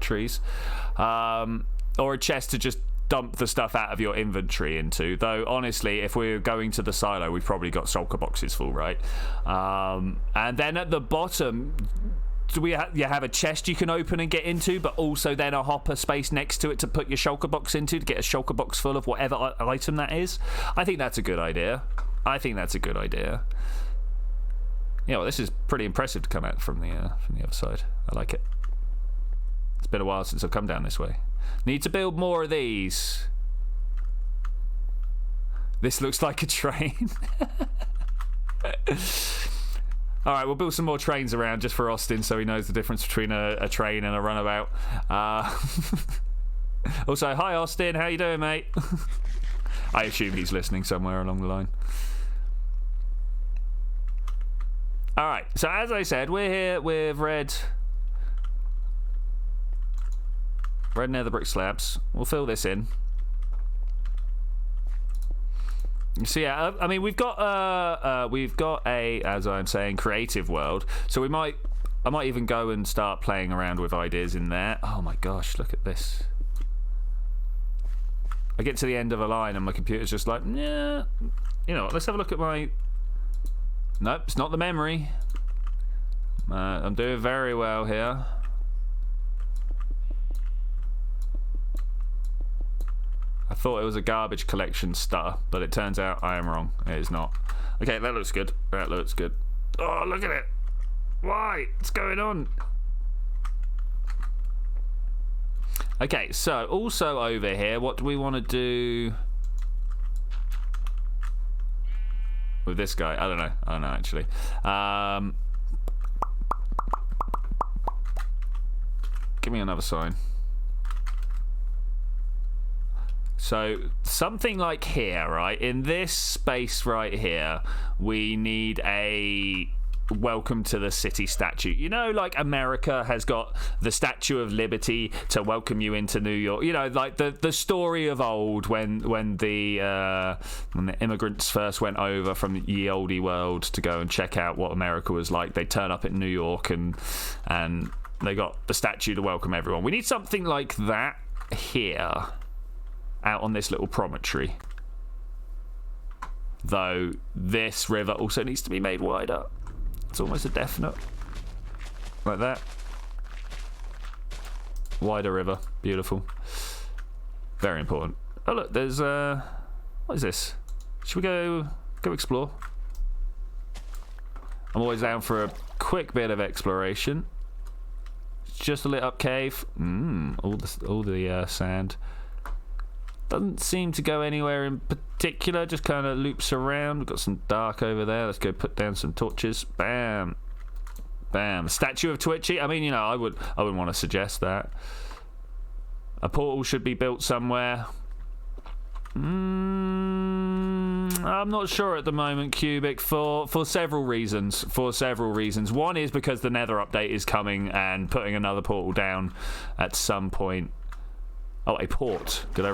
trees. Or a chest to just dump the stuff out of your inventory into. Though honestly, if we're going to the silo, we've probably got shulker boxes full, right? And then at the bottom, you have a chest you can open and get into, but also then a hopper space next to it to put your shulker box into to get a shulker box full of whatever item that is. I think that's a good idea. Yeah, well, this is pretty impressive to come out from the other side. I like it. It's been a while since I've come down this way. Need to build more of these. This looks like a train. Alright, we'll build some more trains around just for Austin so he knows the difference between a train and a runabout. Also, hi Austin, how you doing, mate? I assume he's listening somewhere along the line. Alright, so as I said, we're here with red nether brick slabs. We'll fill this in. So yeah, I mean we've got a, as I'm saying, creative world. So I might even go and start playing around with ideas in there. Oh my gosh, look at this. I get to the end of a line and my computer's just like, yeah. You know what, let's have a look at my... Nope, it's not the memory. I'm doing very well here. I thought it was a garbage collection stutter, but it turns out I am wrong. It is not. Okay, that looks good. That looks good. Oh, look at it. Why? What's going on? Okay, so also over here, what do we want to do with this guy? I don't know actually. Give me another sign. So something like here, right? In this space right here, we need a welcome to the city statue. You know, like America has got the Statue of Liberty to welcome you into New York. You know, like the story of old when the immigrants first went over from ye olde world to go and check out what America was like. They turn up in New York and they got the statue to welcome everyone. We need something like that here, out on this little promontory. Though this river also needs to be made wider. It's almost a definite. Like that. Wider river. Beautiful. Very important. Oh look, there's what is this? Should we go explore? I'm always down for a quick bit of exploration. Just a lit up cave. All the sand. Doesn't seem to go anywhere in particular, just kind of loops around. We've got some dark over there. Let's go put down some torches. Bam. Bam. Statue of Twitchi. I mean, you know, I wouldn't want to suggest that. A portal should be built somewhere. I'm not sure at the moment, Cubic, for several reasons. One is because the Nether update is coming and putting another portal down at some point. Oh, a port. Did I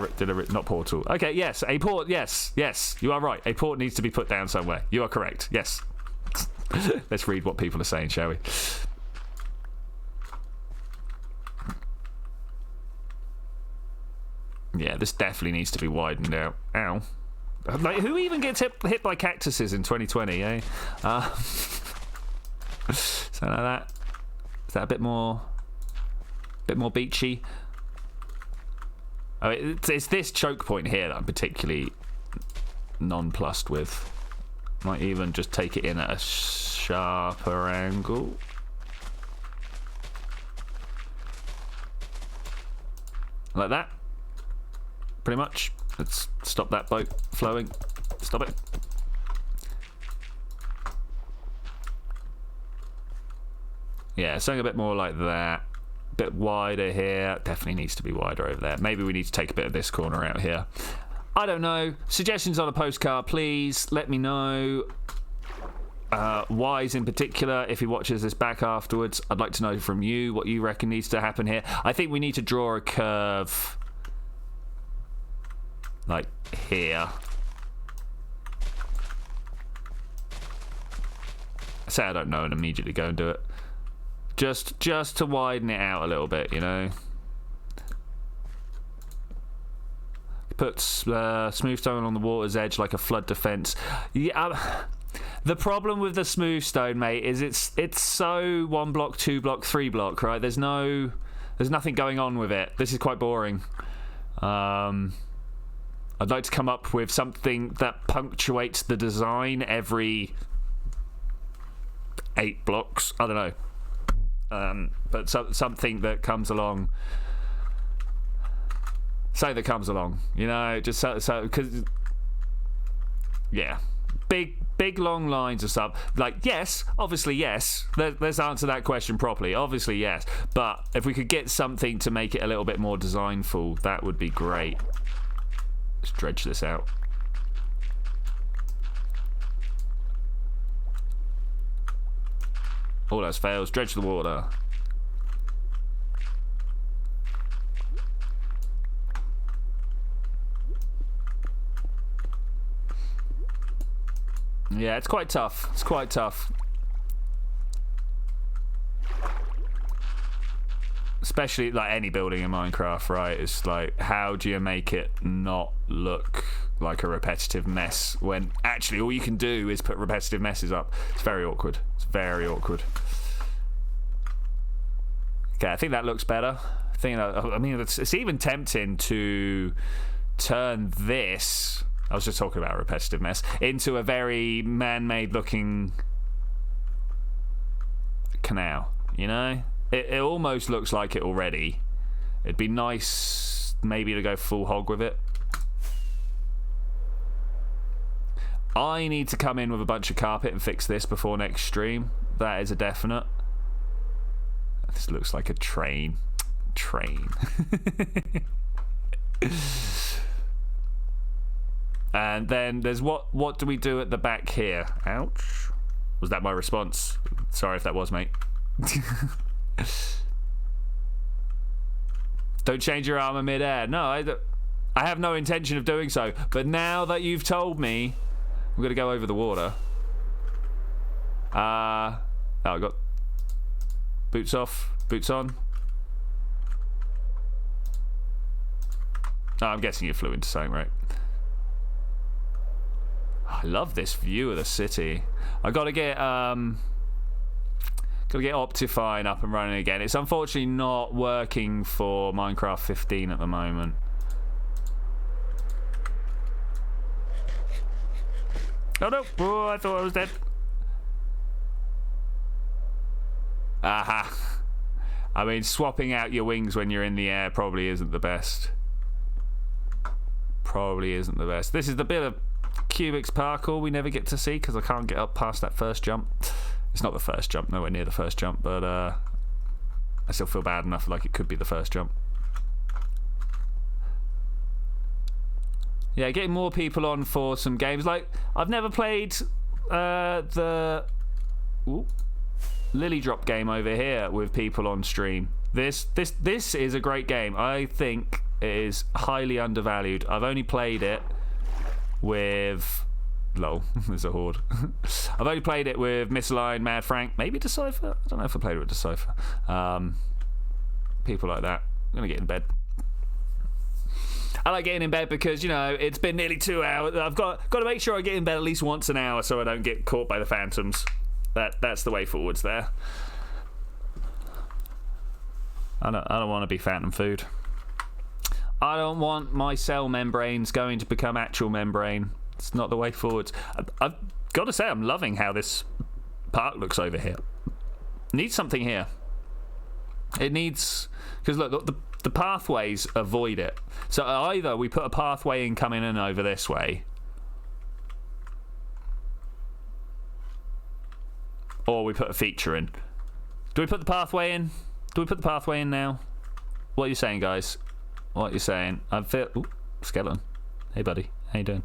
not portal? Okay, yes, a port. Yes, you are right. A port needs to be put down somewhere. You are correct. Yes. Let's read what people are saying, shall we? Yeah, this definitely needs to be widened out. Ow. Like, who even gets hit by cactuses in 2020, eh? So like that. Is that a bit more beachy? Oh, it's this choke point here that I'm particularly nonplussed with. Might even just take it in at a sharper angle. Like that. Pretty much. Let's stop that boat flowing. Stop it. Yeah, something a bit more like that. A bit wider here. Definitely needs to be wider over there. Maybe we need to take a bit of this corner out here. I don't know. Suggestions on a postcard, please. Let me know. Wise in particular, if he watches this back afterwards, I'd like to know from you what you reckon needs to happen here. I think we need to draw a curve like here. Say I don't know and immediately go and do it. Just to widen it out a little bit, you know. Put smooth stone on the water's edge like a flood defense. Yeah. The problem with the smooth stone, mate, is it's so 1 block, 2 block, 3 block, right? There's nothing going on with it. This is quite boring. I'd like to come up with something that punctuates the design every 8 blocks. I don't know. But something that comes along. Say that comes along, you know, just so because yeah, big long lines of stuff. Like, yes, obviously yes. Let's answer that question properly. Obviously yes, but if we could get something to make it a little bit more designful, that would be great. Let's dredge this out. All else fails, dredge the water. Yeah, it's quite tough. It's quite tough. Especially like any building in Minecraft, right? It's like, how do you make it not look like a repetitive mess when actually all you can do is put repetitive messes up? It's very awkward. It's very awkward. Okay, I think that looks better. I mean, it's even tempting to turn this, I was just talking about a repetitive mess, into a very man-made looking canal, you know? It almost looks like it already. It'd be nice maybe to go full hog with it. I need to come in with a bunch of carpet and fix this before next stream. That is a definite. This looks like a train. And then there's what do we do at the back here? Ouch. Was that my response? Sorry if that was, mate. Don't change your armor mid-air. No, I have no intention of doing so. But now that you've told me, I'm gonna go over the water. Oh, I got boots off, boots on. Oh, I'm guessing you flew into something, right? I love this view of the city. I gotta get Optifine up and running again. It's unfortunately not working for Minecraft 15 at the moment. Oh no! Oh, I thought I was dead. Aha. I mean, swapping out your wings when you're in the air probably isn't the best. Probably isn't the best. This is the bit of Cubic's parkour we never get to see because I can't get up past that first jump. It's not the first jump, nowhere near the first jump, but I still feel bad enough like it could be the first jump. Yeah, getting more people on for some games. Like, I've never played the Lily Drop game over here with people on stream. This is a great game. I think it is highly undervalued. I've only played it with... Lol, there's a horde. I've only played it with Misaligned, Mad Frank, maybe Decipher. I don't know if I played it with Decipher. People like that. I'm gonna get in bed. I like getting in bed because, you know, it's been nearly 2 hours. I've got to make sure I get in bed at least once an hour so I don't get caught by the phantoms. That's the way forwards there. I don't want to be phantom food. I don't want my cell membranes going to become actual membrane. It's not the way forwards. I've got to say, I'm loving how this park looks over here. Needs something here. It needs... Because look, the pathways avoid it. So either we put a pathway in coming in over this way, or we put a feature in. Do we put the pathway in? Do we put the pathway in now? What are you saying, guys? What are you saying? I feel... Ooh, skeleton. Hey, buddy. How you doing?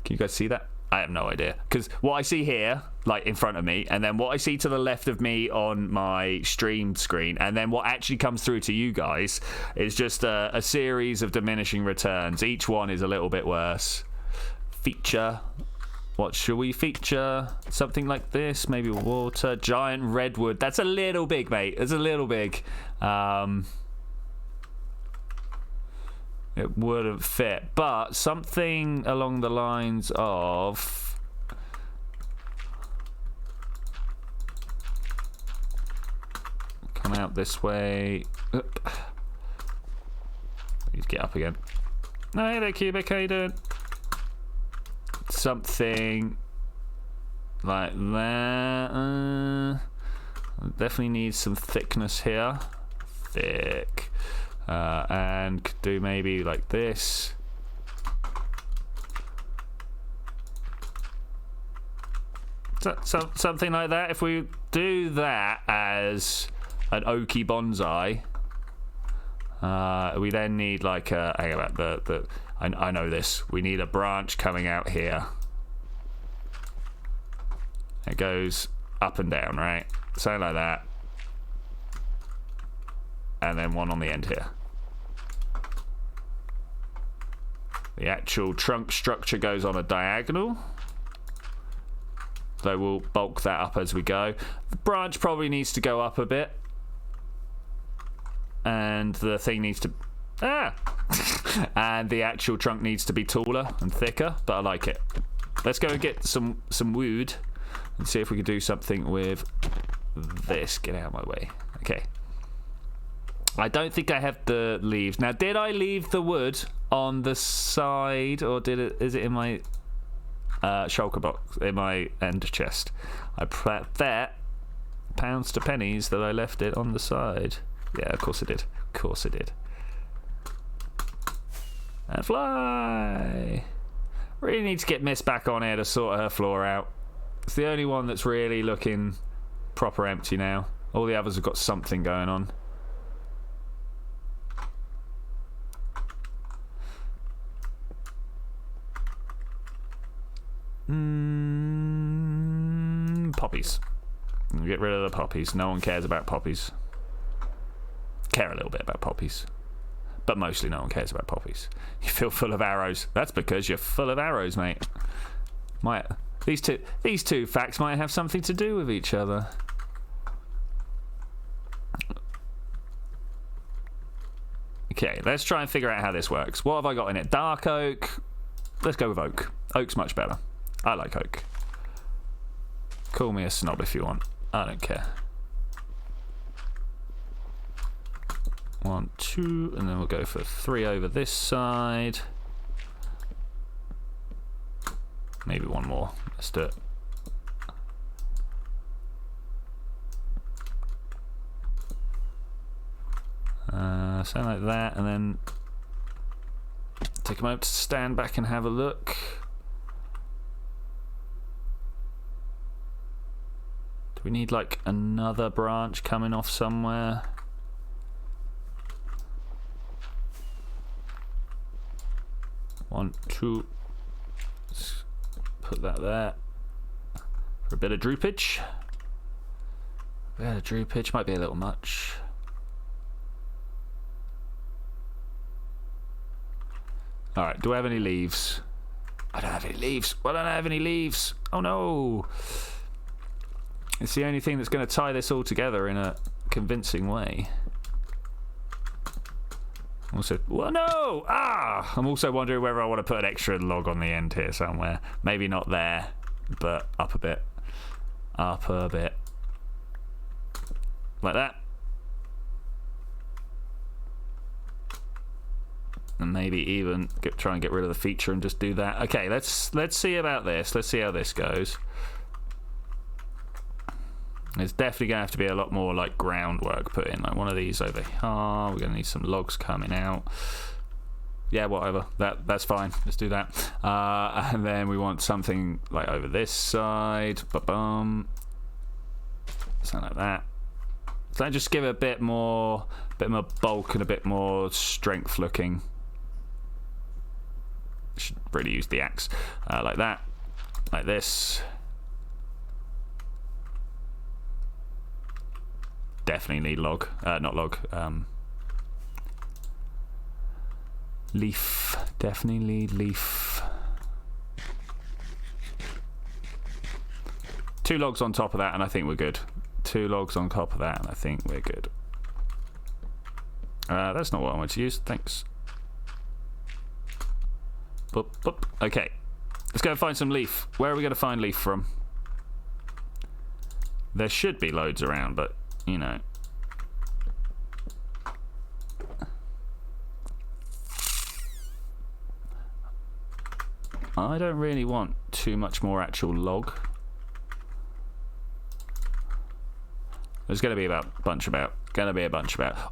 Can you guys see that? I have no idea. Because what I see here, like in front of me, and then what I see to the left of me on my stream screen, and then what actually comes through to you guys is just a series of diminishing returns. Each one is a little bit worse. Feature. What should we feature? Something like this. Maybe water. Giant redwood. That's a little big, mate. It's a little big. It wouldn't fit, but something along the lines of come out this way. Need to get up again. No, hey there, Cubic, how you doing? Something like that. Definitely needs some thickness here. Thick. And could do maybe like this. So, something like that. If we do that as an oaky bonsai, we then need like a... Hang about I know this. We need a branch coming out here. It goes up and down, right? Something like that. And then one on the end here. The actual trunk structure goes on a diagonal. So we'll bulk that up as we go. The branch probably needs to go up a bit. And the thing needs to... and the actual trunk needs to be taller and thicker, but I like it. Let's go and get some wood and see if we can do something with this. Get out of my way. Okay. I don't think I have the leaves. Now, did I leave the wood on the side, or is it in my shulker box, in my end chest? I bet pounds to pennies that I left it on the side. Yeah, of course I did. Of course I did. And fly! Really need to get Miss back on here to sort her floor out. It's the only one that's really looking proper empty now. All the others have got something going on. Poppies. Get rid of the poppies. No one cares about poppies. Care a little bit about poppies. But mostly no one cares about poppies. You feel full of arrows. That's because you're full of arrows, mate. These two facts might have something to do with each other. Okay, let's try and figure out how this works. What have I got in it? Dark oak. Let's go with oak. Oak's much better. I like oak. Call me a snob if you want. I don't care. 1, 2, and then we'll go for 3 over this side. Maybe one more. Let's do it. Something like that, and then take a moment to stand back and have a look. Do we need like another branch coming off somewhere? One, two. Let's put that there for a bit of droopage. A bit of droopage might be a little much. Alright, do I have any leaves? I don't have any leaves. Why don't I have any leaves? Oh no! It's the only thing that's going to tie this all together in a convincing way. Also, well, no! Ah! I'm also wondering whether I want to put an extra log on the end here somewhere. Maybe not there, but up a bit. Up a bit. Like that. And maybe even try and get rid of the feature and just do that. Okay, let's see about this. Let's see how this goes. There's definitely going to have to be a lot more like groundwork put in. Like one of these over here. We're going to need some logs coming out. Yeah, whatever. That's fine. Let's do that. And then we want something like over this side. Ba-bum. Something like that. So that just give it a bit more bulk and a bit more strength looking. Should really use the axe. Like that. Like this. Definitely need log. Not log. Leaf. Definitely need leaf. 2 logs on top of that and I think we're good. 2 logs on top of that and I think we're good. That's not what I want to use. Thanks. Boop, boop. Okay. Let's go find some leaf. Where are we going to find leaf from? There should be loads around, but, you know. I don't really want too much more actual log. There's going to be a bunch about.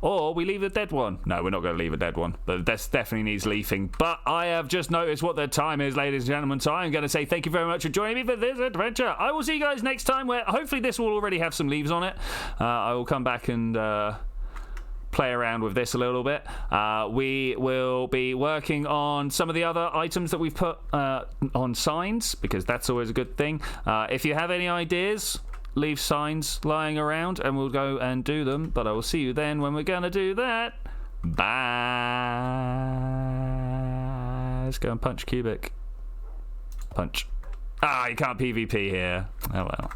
Or we leave a dead one. No, we're not going to leave a dead one. But this definitely needs leafing. But I have just noticed what the time is, ladies and gentlemen. So I'm going to say thank you very much for joining me for this adventure. I will see you guys next time where hopefully this will already have some leaves on it. I will come back and play around with this a little bit. We will be working on some of the other items that we've put on signs because that's always a good thing. If you have any ideas, leave signs lying around, and we'll go and do them. But I will see you then when we're going to do that. Bye. Let's go and punch Cubic. Punch. Ah, you can't PvP here. Oh well.